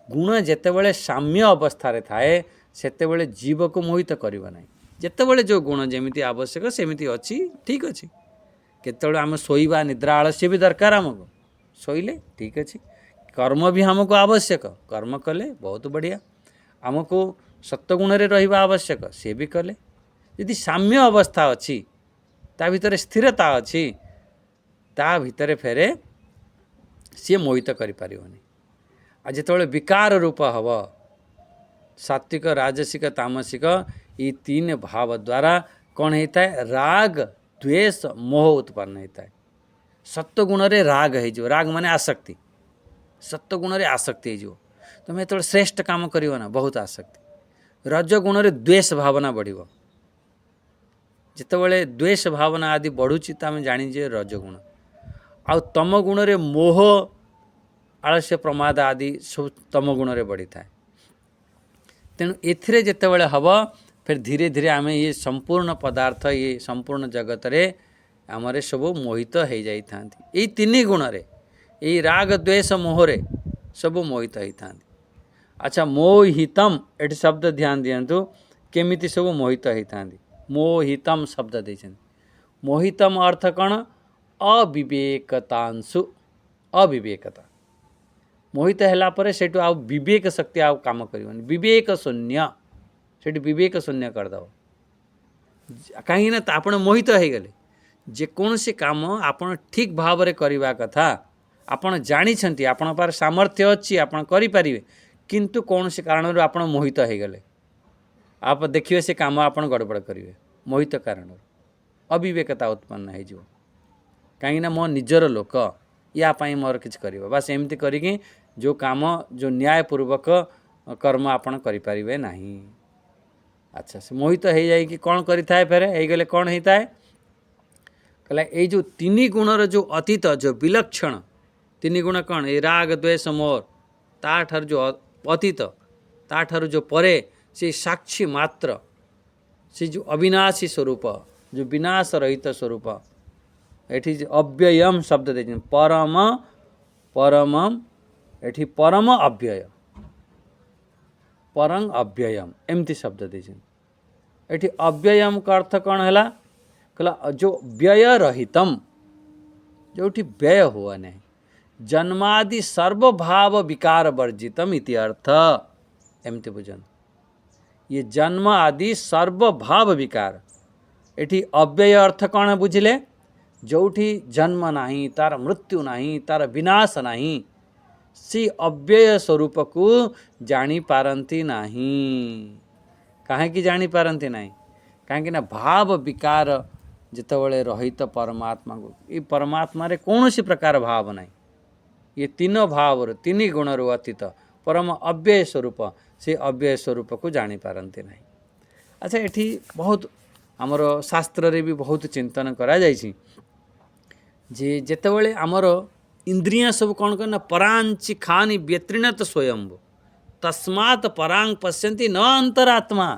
ଗୁଣ ଯେତେବେଳେ ସାମ୍ୟ ଅବସ୍ଥାରେ ଥାଏ ସେତେବେଳେ ଜୀବକୁ ମୋହିତ କରିବ ନାହିଁ। ଯେତେବେଳେ ଯେଉଁ ଗୁଣ ଯେମିତି ଆବଶ୍ୟକ ସେମିତି ଅଛି, ଠିକ୍ ଅଛି। କେତେବେଳେ ଆମେ ଶୋଇବା, ନିଦ୍ରା ଆଳସ୍ୟ ବି ଦରକାର, ଆମକୁ ଶୋଇଲେ ଠିକ୍ ଅଛି। କର୍ମ ବି ଆମକୁ ଆବଶ୍ୟକ, କର୍ମ କଲେ ବହୁତ ବଢ଼ିଆ। ଆମକୁ ସତ୍ୱଗୁଣରେ ରହିବା ଆବଶ୍ୟକ, ସେ ବି କଲେ। ଯଦି ସାମ୍ୟ ଅବସ୍ଥା ଅଛି, ତା ଭିତରେ ସ୍ଥିରତା ଅଛି, ତା ଭିତରେ ଫେରେ ସିଏ ମୋହିତ କରିପାରିବନି। ଆଉ ଯେତେବେଳେ ବିକାର ରୂପ ହେବ, ସାତ୍ଵିକ ରାଜସିକ ତାମସିକ ଏଇ ତିନି ଭାବ ଦ୍ୱାରା କ'ଣ ହେଇଥାଏ? ରାଗ ଦ୍ୱେଷ ମୋହ ଉତ୍ପନ୍ନ ହେଇଥାଏ। ସତ୍ୱଗୁଣରେ ରାଗ ହେଇଯିବ, ରାଗ ମାନେ ଆସକ୍ତି, ସତ୍ୱଗୁଣରେ ଆସକ୍ତି ହେଇଯିବ। ତୁମେ ଯେତେବେଳେ ଶ୍ରେଷ୍ଠ କାମ କରିବ ନା, ବହୁତ ଆସକ୍ତି। ରଜଗୁଣରେ ଦ୍ୱେଷ ଭାବନା ବଢ଼ିବ। ଯେତେବେଳେ ଦ୍ୱେଷ ଭାବନା ଆଦି ବଢ଼ୁଛି ତ ଆମେ ଜାଣିଯିବେ ରଜଗୁଣ। ଆଉ ତମ ଗୁଣରେ ମୋହ ଆଳସ୍ୟ ପ୍ରମାଦ ଆଦି ସବୁ ତମ ଗୁଣରେ ବଢ଼ିଥାଏ। ତେଣୁ ଏଥିରେ ଯେତେବେଳେ ହେବ, ଫେର ଧୀରେ ଧୀରେ ଆମେ ଇଏ ସମ୍ପୂର୍ଣ୍ଣ ପଦାର୍ଥ, ଇଏ ସମ୍ପୂର୍ଣ୍ଣ ଜଗତରେ ଆମର ସବୁ ମୋହିତ ହେଇଯାଇଥାନ୍ତି। ଏଇ ତିନି ଗୁଣରେ, ଏଇ ରାଗ ଦ୍ୱେଷ ମୋହରେ ସବୁ ମୋହିତ ହେଇଥାନ୍ତି। ଆଚ୍ଛା, ମୋହିତମ୍, ଏଠି ଶବ୍ଦ ଧ୍ୟାନ ଦିଅନ୍ତୁ, କେମିତି ସବୁ ମୋହିତ ହେଇଥାନ୍ତି। ମୋହିତମ୍ ଶବ୍ଦ ଦେଇଛନ୍ତି। ମୋହିତମ୍ ଅର୍ଥ କ'ଣ? ଅବିବେକତାଂଶୁ, ଅବିବେକତା। ମୋହିତ ହେଲା ପରେ ସେଇଠୁ ଆଉ ବିବେକ ଶକ୍ତି ଆଉ କାମ କରିବନି, ବିବେକ ଶୂନ୍ୟ, ସେଇଠି ବିବେକ ଶୂନ୍ୟ କରିଦେବ। କାହିଁକିନା ଆପଣ ମୋହିତ ହେଇଗଲେ। ଯେକୌଣସି କାମ ଆପଣ ଠିକ୍ ଭାବରେ କରିବା କଥା, ଆପଣ ଜାଣିଛନ୍ତି, ଆପଣଙ୍କ ପାଖରେ ସାମର୍ଥ୍ୟ ଅଛି, ଆପଣ କରିପାରିବେ, କିନ୍ତୁ କୌଣସି କାରଣରୁ ଆପଣ ମୋହିତ ହେଇଗଲେ, ଆପଣ ଦେଖିବେ ସେ କାମ ଆପଣ ଗଡ଼ବଡ଼ କରିବେ। ମୋହିତ କାରଣରୁ ଅବିବେକତା ଉତ୍ପନ୍ନ ହେଇଯିବ। କାହିଁକିନା ମୋ ନିଜର ଲୋକ, ୟା ପାଇଁ ମୋର କିଛି କରିବ, ବାସ୍ ଏମିତି କରିକି ଯେଉଁ କାମ, ଯେଉଁ ନ୍ୟାୟପୂର୍ବକ କର୍ମ ଆପଣ କରିପାରିବେ ନାହିଁ। ଆଚ୍ଛା, ସେ ମୋହିତ ହେଇଯାଇକି କ'ଣ କରିଥାଏ? ଫେରେ ହେଇଗଲେ କ'ଣ ହେଇଥାଏ? କହିଲା ଏଇ ଯେଉଁ ତିନି ଗୁଣର ଯେଉଁ ଅତୀତ, ଯେଉଁ ବିଲକ୍ଷଣ ତିନି ଗୁଣ କ'ଣ? ଏଇ ରାଗ ଦ୍ୱେଷ ମୋହ, ତାଠାରୁ ଯେଉଁ ଅତୀତ, ତାଠାରୁ ଯେଉଁ ପରେ, ସେ ସାକ୍ଷୀ ମାତ୍ର, ସେ ଯେଉଁ ଅବିନାଶୀ ସ୍ୱରୂପ, ଯେଉଁ ବିନାଶ ରହିତ ସ୍ୱରୂପ, ଏଠି ଅବ୍ୟୟମ୍ ଶବ୍ଦ ଦେଇଛନ୍ତି। ପରମ, ପରମମ୍, ଏଠି ପରମ ଅବ୍ୟୟ, ପରଂ ଅବ୍ୟୟମ୍, ଏମିତି ଶବ୍ଦ ଦେଇଛନ୍ତି। ଏଠି ଅବ୍ୟୟମ୍ କା ଅର୍ଥ କ'ଣ ହେଲା? କହିଲା ଯେଉଁ ବ୍ୟୟ ରହିତମ୍, ଯେଉଁଠି ବ୍ୟୟ ହୁଅ ନାହିଁ, ଜନ୍ମାଦି ସର୍ବଭାବ ବିକାର ବର୍ଜିତମ୍ ଇତି ଅର୍ଥ, ଏମିତି ବୁଝନ୍ତୁ। ଇଏ ଜନ୍ମ ଆଦି ସର୍ବଭାବ ବିକାର, ଏଠି ଅବ୍ୟୟ ଅର୍ଥ କ'ଣ ବୁଝିଲେ? ଯେଉଁଠି ଜନ୍ମ ନାହିଁ, ତାର ମୃତ୍ୟୁ ନାହିଁ, ତାର ବିନାଶ ନାହିଁ, ସେ ଅବ୍ୟୟ ସ୍ୱରୂପକୁ ଜାଣିପାରନ୍ତି ନାହିଁ। କାହିଁକି ଜାଣିପାରନ୍ତି ନାହିଁ? କାହିଁକିନା ଭାବ ବିକାର ଯେତେବେଳେ ରହିତ ପରମାତ୍ମାକୁ, ଏ ପରମାତ୍ମାରେ କୌଣସି ପ୍ରକାର ଭାବ ନାହିଁ। ଏ ତିନି ଭାବରୁ, ତିନି ଗୁଣରୁ ଅତୀତ ପରମ ଅବ୍ୟୟ ସ୍ୱରୂପ, ସେ ଅବ୍ୟୟ ସ୍ୱରୂପକୁ ଜାଣିପାରନ୍ତି ନାହିଁ। ଆଚ୍ଛା, ଏଠି ବହୁତ ଆମର ଶାସ୍ତ୍ରରେ ବି ବହୁତ ଚିନ୍ତନ କରାଯାଇଛି ଯେ ଯେତେବେଳେ ଆମର ଇନ୍ଦ୍ରିୟ ସବୁ କ'ଣ କରେ ନା, ପରାଞ୍ଚି ଖାନି ବ୍ୟତୀର୍ଣତ ସ୍ୱୟମ୍ଭୁ ତସ୍ମାତ୍ ପରାଂ ପଶ୍ୟନ୍ତି ନ ଅନ୍ତରାତ୍ମା।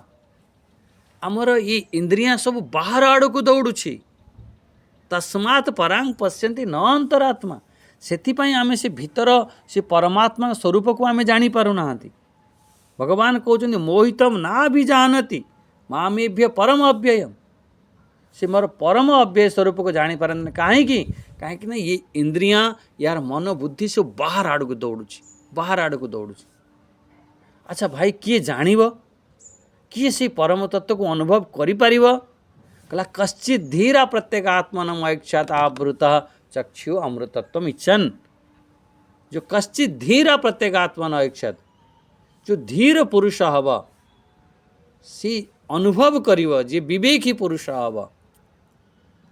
ଆମର ଏଇ ଇନ୍ଦ୍ରିୟ ସବୁ ବାହାର ଆଡ଼କୁ ଦୌଡ଼ୁଛି, तस्मात् परांग पश्यन्ति न अंतरात्मा। सेथिपाई आमे से भीतर से परमात्मा स्वरूप को आमे जानी पारु नाहंती। भगवान कहते मोहितम ना भी जानती मामेभ्य परम अव्ययम। से मोर परम अव्यय स्वरूप को जानी पारन कहीं कहीं ये इंद्रियां यार मन बुद्धि सब बाहर आड़ को दौड़ुची, बाहर आड़ को दौड़ुची। अच्छा भाई किए जानिब, किए से परम तत्व को अनुभव करि परिब? कहला कश्चित धीरा प्रत्येक आत्मनम ऐक्षात आवृत चक्षु अमृतत्व इच्छन। जो कश्चित धीरा प्रत्येक आत्मन ऐक्षात, जो धीर पुरुष हब सी अनुभव करिव, जे विवेकी पुरुष हब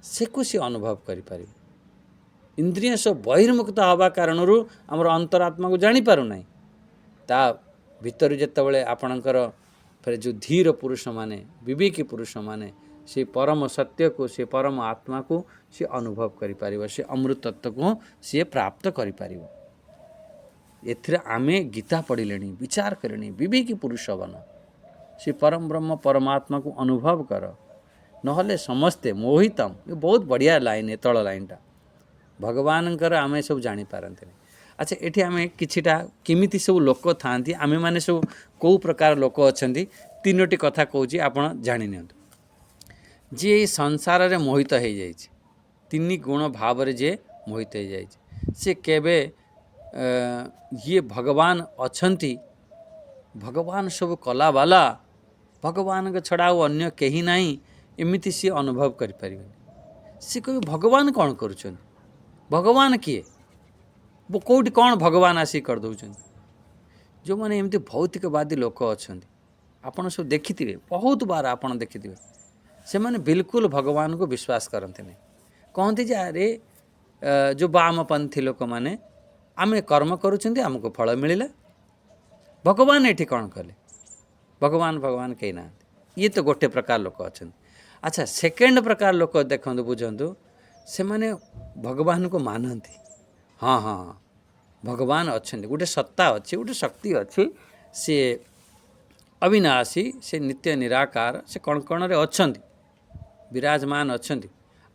से को सी अनुभव करि परिब। इंद्रिय सब बहिर्मुक्त हवा कारण आमर अंतरात्मा को जानी पारु नहीं। ता भीतर जेतबेले आपणकर फिर जो धीर पुरुष माने विवेकी पुरुष माने से परम सत्य को, से परम आत्मा को से अनुभव करि परिब, से अमृत तत्व को से प्राप्त करि परिब। एथिरे आमे गीता पढ़िलेनी, विचार करेनी, विवेकी पुरुष बन, से परम ब्रह्म परमात्मा को अनुभव कर। नहले समस्ते मोहितम। ये बहुत बढ़िया लाइन है, तल लाइनटा भगवान आमे सब जानी पारते। अच्छा एठी आमे किछिटा केमिति सब लोक थांती, आमे माने सब को प्रकार लोक अछंती, तीनोटी कथा कहूची आपण जानि नियंतु। जे संसार रे मोहित हो जाय, तीन गुण भाव रे जे मोहित हो जाय, से केबे ये भगवान अछंती, भगवान सब कला वाला, भगवान के छड़ा अन्य कहीं नहीं, एमिति सी अनुभव करि परिबेनी। से कह भगवान कौन करुछन, भगवान किए, वो कौटी कौन भगवान आसी कर दौरान। जो मैंने एमती भौतिकवादी लोक अच्छा आपड़ सब देखिथे, बहुत बार आप देखिथे, से मैंने बिल्कुल भगवान को विश्वास करते नहीं। कहते जे अरे जो वामपंथी लोक मैंने आमे कर्म करुँच आमको फल मिलला, भगवान एठी कौन कले, भगवान भगवान कहीं ना। ये तो गोटे प्रकार लोक अच्छा। अच्छा सेकेंड प्रकार लोक देखते बुझंतु, से माने भगवान को मानती। हाँ हाँ भगवान अच्छा, गोटे सत्ता अच्छी, गोटे शक्ति अच्छी, सी अविनाशी, से नित्य निराकार, से कण कण रे अच्छा, विराजमान अच्छा,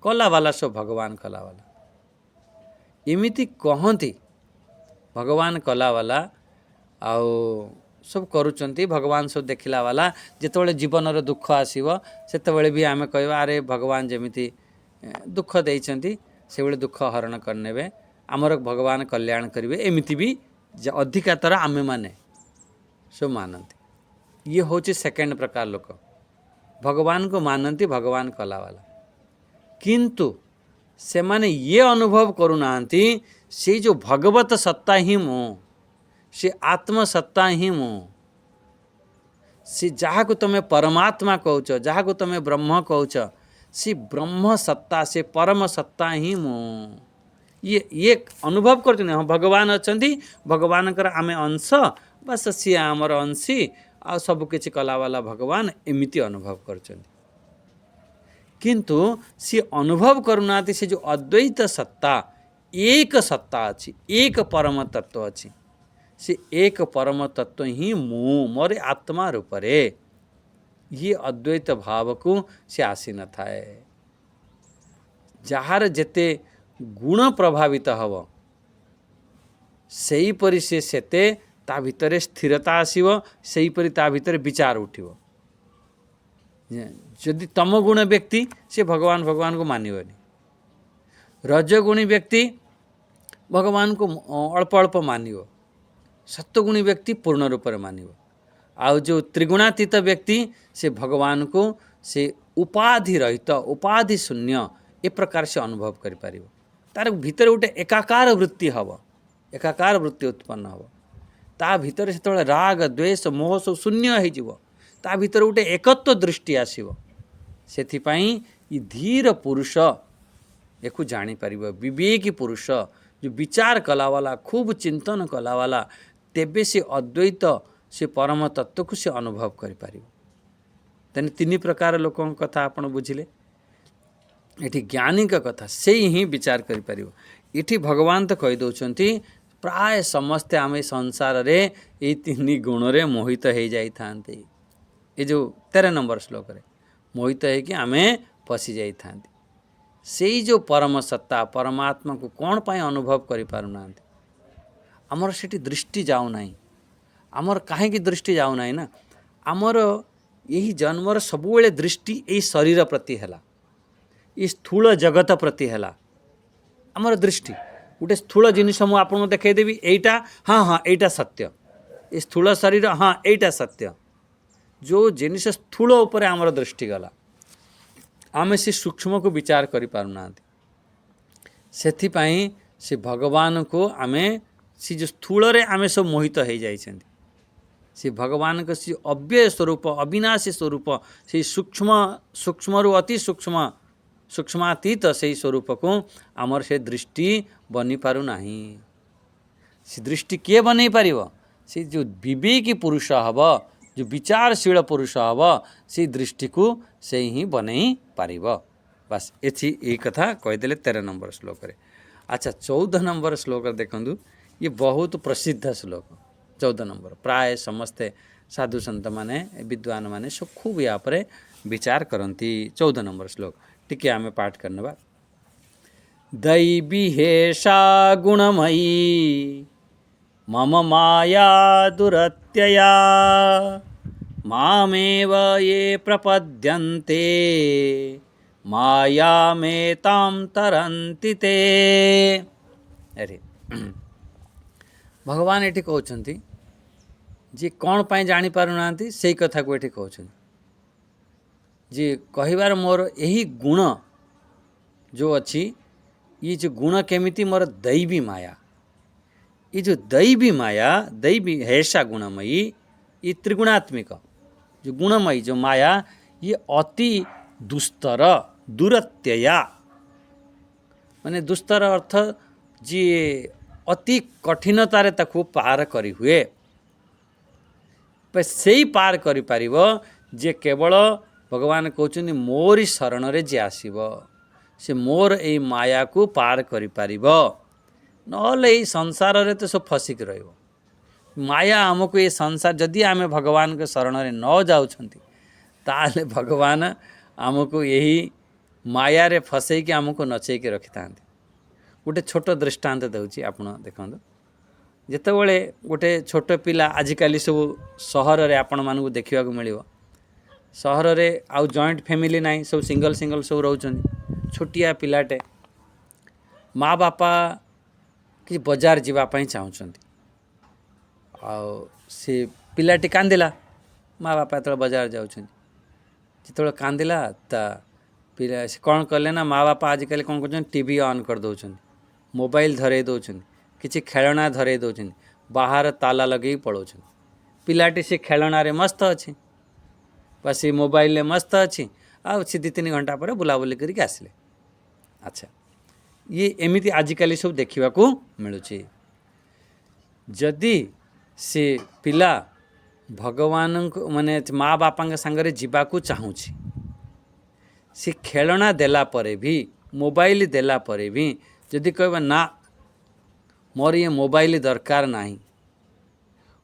कलावाला सब भगवान कलावाला एमिति कहती। भगवान कलावाला आउ सब करुँच, भगवान सब देखला वाला। जितेबाला जीवन दुख आसव से भी आम कह अरे भगवान जमीती दुख देइछंती, से बेले दुख हरण करने आमर भगवान कल्याण करेंगे, एमिति भी अधिकातर आमे माने सब मानती। ये हूँ सेकेंड प्रकार लोक, भगवान को मानती, भगवान कलावाला। किंतु से माने ये अनुभव करुनांती, से जो भगवत सत्ता ही मो, से आत्म सत्ता ही मो, से जहाँ को तुम परमात्मा कहूच, जहाँ को तुम ब्रह्म कहूच, से ब्रह्म सत्ता, से परम सत्ता ही मो। ये अनुभव कर हाँ भगवान अच्छा, भगवान आमे अंश, बस सी आमर अंशी आ सब किछि कलावाला भगवान, एमिति अनुभव कर। किंतु सी अनुभव करुना, से जो अद्वैत सत्ता, एक सत्ता अच्छी, एक परम तत्व अच्छी, से एक परम तत्व ही मु मोर आत्मा रूपरे, ये अद्वैत भाव को से आसी न थाए। जार जेते गुण प्रभावित हव, सेई परि से सेते ता भितरे स्थिरता आसीव, सेई परि ता भितरे विचार उठिव। यदि तम गुण व्यक्ति, से भगवान भगवान को मानिबनी। रजगुणी व्यक्ति भगवान को अल्प अल्प मानिव, सत्वगुणी व्यक्ति पूर्ण रूप में मानिव। आउ जो त्रिगुणातीत व्यक्ति, से भगवान को से उपाधि रहित, उपाधि शून्य ए प्रकार से अनुभव करि परिबो। तार भीतर गोटे एकाकार वृत्ति हब, एकाकार वृत्ति उत्पन्न हब। ता भीतर से राग द्वेष मोह सब शून्य हो जिवो, ता भीतर गोटे एकत्व दृष्टि आसीबो। सेथिपाई ई धीर पुरुष एकु जानी परिबो, विवेकी पुरुष जो विचार कलावाला, खूब चिंतन कलावाला, तेबे से अद्वैत, से परम तत्व को से अनुभव करि परिबो। तेने तीन प्रकार लोकों कथा आपण बुझिले। एठी ज्ञानी का कथा से ही विचार करि परिबो। एठी भगवान तो कहि दउछंती, प्राय समस्ते आमे संसार रे ए तीन गुण रे मोहित हो जाई थांती। ये जो 13 नंबर श्लोक रे मोहित है कि आमे फसी जाई थांती। सेई जो परम सत्ता परमात्मा को कौन पाई अनुभव करि पारुना आमर सेठी दृष्टि जाऊ नाही आमर काहेकि दृष्टि जाऊ नाही ना आमर यही जन्मर सबुबेले दृष्टि यही शरीर प्रति है ये स्थूल जगत प्रति है आमर दृष्टि गोटे स्थूल जिनिस मु आपको देखदेवी एटा हाँ हाँ एटा सत्य ये स्थूल शरीर हाँ एटा सत्य जो जिनिस स्थूल उपर आमर दृष्टि गला आमे से सूक्ष्म को विचार करि पारुना सेथिपाई से भगवान को आमे सी जो स्थूल रे आमे सब मोहित हो जाइछन्ति से भगवान का सी अव्यय स्वरूप अविनाशी स्वरूप से सूक्ष्म सूक्ष्म रु अति सूक्ष्म सूक्ष्मातीत से स्वरूप को आमर से दृष्टि बनी पारु नाही से दृष्टि किए बनै पारिबो से जो विवेकी पुरुष हब जो विचारशील पुरुष हब से दृष्टि को से ही बनै पारिबो बस एथि ए कथा कहीदेले 13 नंबर श्लोक रे। अच्छा 14 नंबर श्लोक देखंदु ये बहुत प्रसिद्ध श्लोक 14 नंबर प्राय समस्ते साधु संत माने विद्वान माने सब खूब या पर विचार करती 14 नंबर श्लोक टिके आमे पाठ करनबा दैवी हेषा गुणमयी मम माया दुरत्यया मामेव ये प्रपद्यन्ते मायामेतां तरन्ति ते। अरे भगवान एठी कहउछन्ति जे कौन पाई जानी पारुना से कथा को एठी कहउछन्ति जे कहिबार मोर यही गुण जो अच्छी ये जो गुण केमिति मोर दैवी माया ये जो दैवी माया दैवी हैषा गुणमयी ये त्रिगुणात्मिक जो गुणमयी जो माया ये अति दुस्तर दुरत्यया माने दुस्तर अर्थ जी अति कठिनतार ताकू पार करी हुए से ही पार करि पारिबो जे केवल भगवान कहउछन्ति मोरी शरण रे जे आसीबो से मोर ए माया को पार करि पारिबो नले ए संसार रे तो सब फसिक रहिबो माया हमको ये संसार जदि आमे भगवान के शरण रे न जाउछन्ति ताले भगवान हमको यही माया रे फसई के हमको नचै के रखितांती। गोटे छोट दृष्टांत देउछि आपण देखंदो जेतेबेले गोटे छोट पिला आजिकाली सब सहर रे आपण मानकु देखिबा को मिलिबो सहर रे आउ जॉइंट फैमिली नाही सब सिंगल सिंगल सब रहउछन्ति छोटिया पिलाटे माँ बापा कि बाजार जीवा पई चाहुछन्ति आ से पिलाटी कांदिला माँ बापा तो बाजार जाउछन्ति जिते कांदिला ता पिला से कौन कले ना माँ बापा आजिकल कौन कर टीवी ऑन कर दौरान मोबाइल धरे दौरान किसी खेलना धरे दौरान बाहर ताला लगे पलाउन पिलाटी से खेलना रे मस्त अच्छी बा से मोबाइल रे मस्त अच्छी आ सी 2-3 घंटा पर बुलाबुली करके आसिले। अच्छा ये एमिति आजिकल सब देखा मिलूँ जदि से पिला भगवान को माने माँ बापा सांगरे जीवाकू चाहूँगी से खेलना देला परे भी मोबाइल देला परे भी जदि कहबा ना मोर ये मोबाइल दरकार नहीं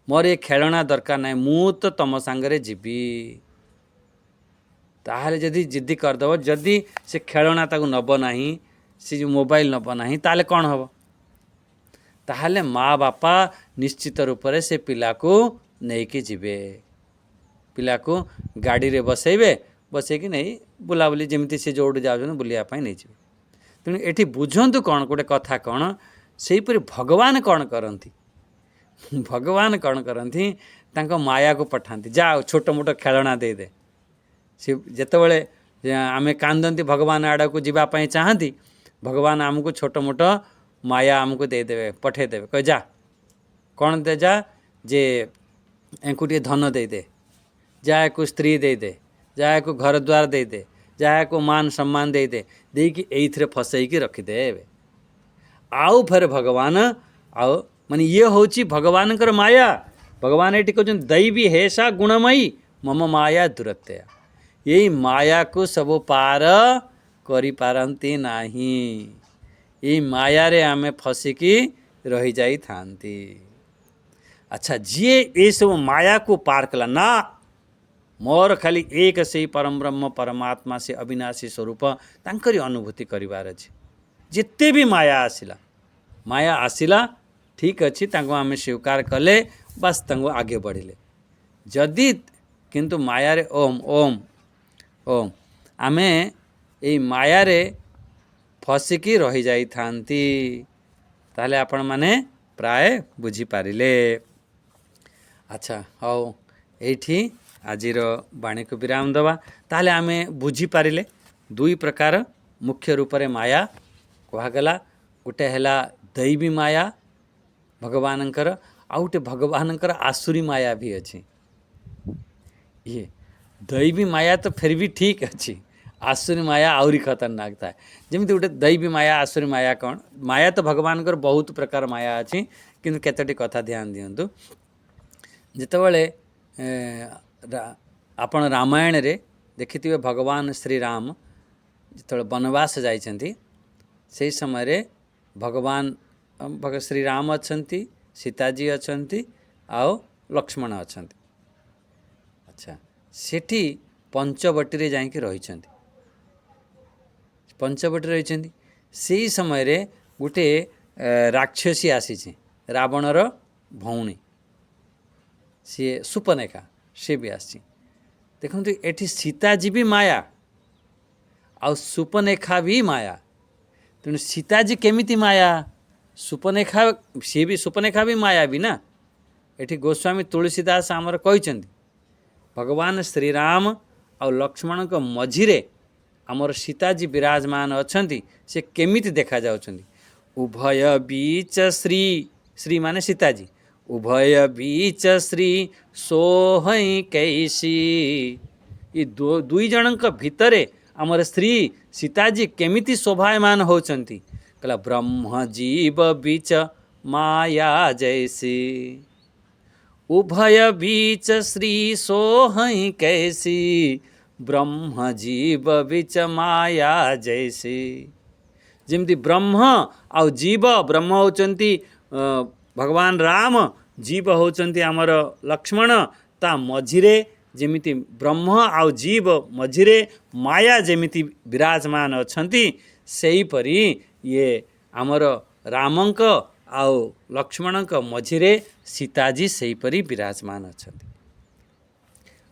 मोर ये खेलना दरकार नहीं मु तो तुम सांगरे जीवी ताहले जदि जिद्दी करदेव जदि से खेलना ताकू नब नहीं से जो मोबाइल नब नहीं ताहले कौन हम ताहले माँ बापा निश्चित रूप से पिला को नहीं जीवे पिला को गाड़ी रे बसैबे बसैकी नहीं बुलाबुली जमी से जोड़ जाऊँ बुलायापाई नहीं जीवे तेणु ये बुझंतु कौन गोटे कथा कौन से भगवान कौन करती भगवान कौन करती तांको माया को पठाती जा छोट मोट खेलना दे दे से जितेबले आमे कांदती भगवान आड़ को जीवाई चाहती भगवान आमको छोट मोट माया आमको देदेवे पठेदेवे कह जा कौन दे जा जे एंकु टे धन दे दे जा एक स्त्री दे दे जा एक घर द्वार दे दे जा एक मान सम्मान दे दे देकी एइथरे फसैकी रखिदेवे आउ फिर भगवान आउ माने ये होची भगवान कर माया भगवान ये कहते दैवी हेषा गुणमयी मम माया दुरत्यया यही माया को सब पार करि पारंती नहीं ये माया रे आमे फसिकी रही जाई थांती। अच्छा जी ये सब माया को पार कला ना मोर खाली एक से परम ब्रह्म परमात्मा से अविनाशी स्वरूप तांकरी अनुभूति करिवार अछि। जिते भी माया आसिला ठीक अच्छी आम स्वीकार कले बस आगे बढ़िले। जदि किंतु मायारे ओम ओम ओम आमे ए मायारे फसिकी रही जाई थांती ताले आपण माने प्राय बुझी पारिले। अच्छा हौ एठी आजिर बाणी को विराम दवा। ताले आमे बुझी पारिले दुई प्रकार मुख्य रूप रे माया कहगला। गोटे हैला दैवी माया भगवानंकर, आउ गोटे भगवानंकर आसुरी माया भी अच्छी। ये दैवी माया तो फिर भी ठीक अच्छी, आसुरी माया आउरी खतरनाक था। जमी गोटे दैवी माया आसुरी माया कौन? माया तो भगवानंकर बहुत प्रकार माया अच्छी, किंतु केतोटी कथा ध्यान दियंतु। जितेबाला आपण रामायण रे देखिथिबे भगवान श्री राम जिते वनवास जाइछंती से समय रे भगवान श्री राम अच्छंती, सीताजी अच्छंती, आओ लक्ष्मण अच्छंती। अच्छा सेठी पंचवटी रे जाइके रहिछंती। पंचवटी रहिछंती सेही समय रे गुटे राक्षसी आसीछि, रावणर भौणी सी सुपनेखा सी भी आसी। देखते एठी सीताजी भी माया आ सुपनेखा भी माया। तेणु सीताजी केमिति माया, सुपनेखा सी भी सुपनेखा भी माया भी ना। एठी गोस्वामी तुलसीदास आमर कहते भगवान श्रीराम और लक्ष्मण को मझिरे आमर सीताजी विराजमान अच्छंती। से केमिति देखा जाउछंती? उभय बीच श्री, श्री माने सीताजी, उभय बीच श्री सोहई कैसी। ये दुई जनक भितरे आमर श्री सीताजी केमिति शोभायमान होचंती? कहला ब्रह्म जीव बीच माया जैसी, उभय बीच श्री सोहई कैसी, ब्रह्म जीव बीच माया जैसी। जमती ब्रह्म आउ जीव, ब्रह्म होचंती भगवान राम, जीव होचंती आमर लक्ष्मण। ता मझिरे जेमिति ब्रह्म आउ जीव मझिरे माया जेमिति विराजमान अच्छंती, सेही परी ये आमर रामंक आउ लक्ष्मणक मझिरे सीताजी सेही परी विराजमान अच्छंती।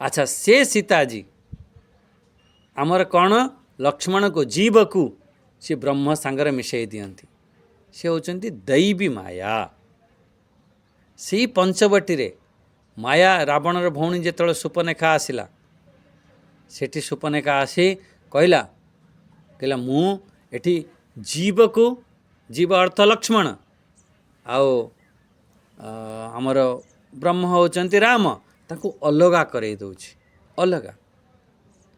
अच्छा से सीताजी आमर कौन? लक्ष्मण को जीव को से ब्रह्म सांगरे मिशेई दियंती। से होचंती दैवी माया। सी पंचवटी रे माया रावणर भौणी जेतବେଳେ सुपनेखा आसिला, सेठी सुपनेखा आसी कहला कहला मु एठी जीव को, जीव अर्थ लक्ष्मण, आओ आमर ब्रह्म होचंती राम, ताकू अलगा करई दउछि। अलगा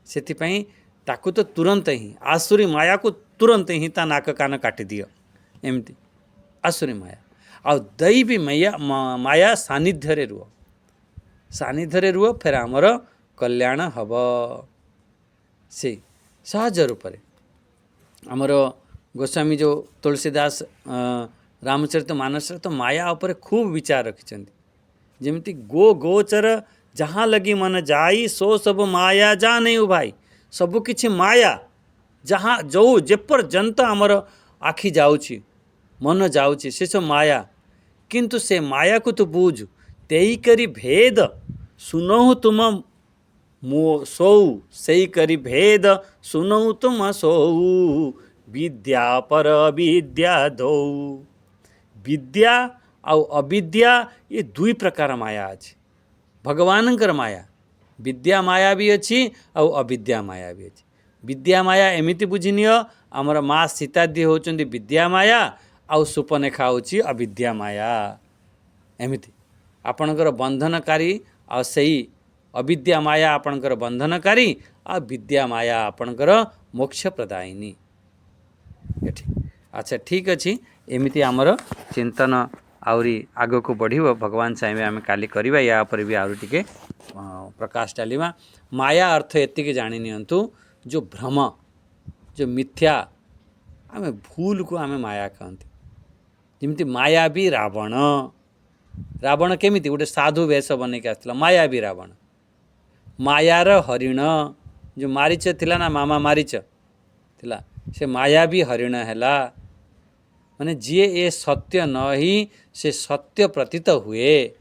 सेथिपई ताकू तो तुरंत ही आसुरी माया को तुरंत ही ता नाक कान काटी दियो। एमती आसुरी माया आ दैवी माया सानिध्य रुह, सानिध्य रुह, फिर आमर कल्याण हब। से सहज रूप से आमर गोस्वामी जो तुलसीदास रामचरित मानस तो माया उपर खूब विचार रखिछंती। जेमिति गो गोचर जहाँ लगी मन जाई, सो सब माया जा नहीं भाई। सबु किछि माया, जहाँ जो जेपर्यंत आमर आखि जाउछि, मन जाउछि, से सब माया। किंतु से माया को तो बूझ, तेई करी भेद सुनहु तुम मो सोऊ, सेई करी भेद सुनहु तुम सोऊ, विद्या पर अविद्या दो। विद्या आउ अविद्या ये दुई प्रकार माया अछि। भगवानंकर माया विद्या माया भी अच्छी और अविद्या माया भी अच्छी। विद्या माया एमिति बुझिनियो, आमर माँ सीता दी होचंदी विद्या माया, आउ सुपनेखा होची अविद्या माया। एमिति आपणकर बंधनकारी आ सही अविद्या माया आपणकर बंधनकारी, आ विद्या माया आपणकर मोक्ष प्रदायिनी। अच्छा ठीक अच्छी, एमिति आमर चिंतन आउरी आग को बढ़िव। भगवान चाहिए आम काली करवा, या पर भी आउरी टिके प्रकाश डालिमा। माया अर्थ एतिके जानी नियंतु, जो भ्रम, जो मिथ्या, आमे भूल को आमे माया कहती। जमती माया भी रावण, रावण केमिति गोटे साधु वेश बनैके आसला, माया भी रावण। मायार हरिण जो मारीच थिला ना मामा मारीच थिला से माया भी हरिण हैला माने जी ए सत्य नही से सत्य प्रतीत हुए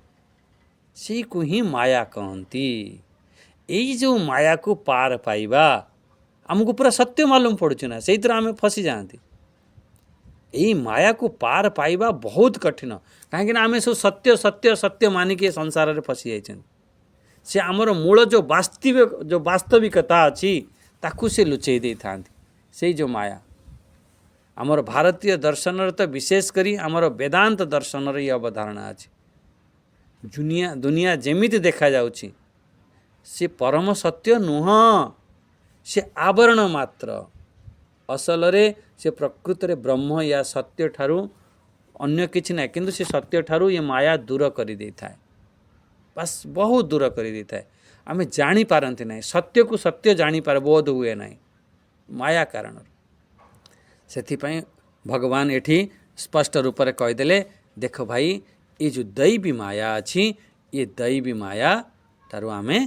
सी को ही माया कहती। यही जो माया को पार पाइबा आमको पूरा सत्य मालूम पड़ुछि ना से आम फसी जाती। यही माया को पार पाइबा बहुत कठिन कहीं आम सब सत्य सत्य सत्य मानिक संसार में फसी जाइछन। से आमर मूल जो वास्तविकता अच्छी ताकू से लुचई दे था से जो माया आमर भारतीय दर्शन तो विशेष करी आमर वेदांत दर्शन ये अवधारणा अच्छी दुनिया दुनिया जेमिति देखा जाउछि से परम सत्य नुह से आवरण मात्र असल रे से प्रकृत रे ब्रह्म या सत्य ठारू अन्य किछि ना किंतु से सत्य ठारू ये माया दूर कर दे था बस बहुत दूर कर दे था आम जानी पारती ना सत्य को सत्य जानी पार बोध हुए ना माया कारण से भगवान एठी स्पष्ट रूप से कहीदेले देख भाई ये जो दैवी माया अच्छी ये दैवी माया तारू आमे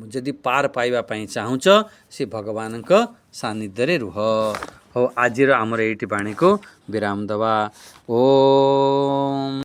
जदि पार पाइबा पई चाहूच से भगवान को सानिध्य रे रुह हो। आज आमर एटी बाणी को विराम दवा। ओम।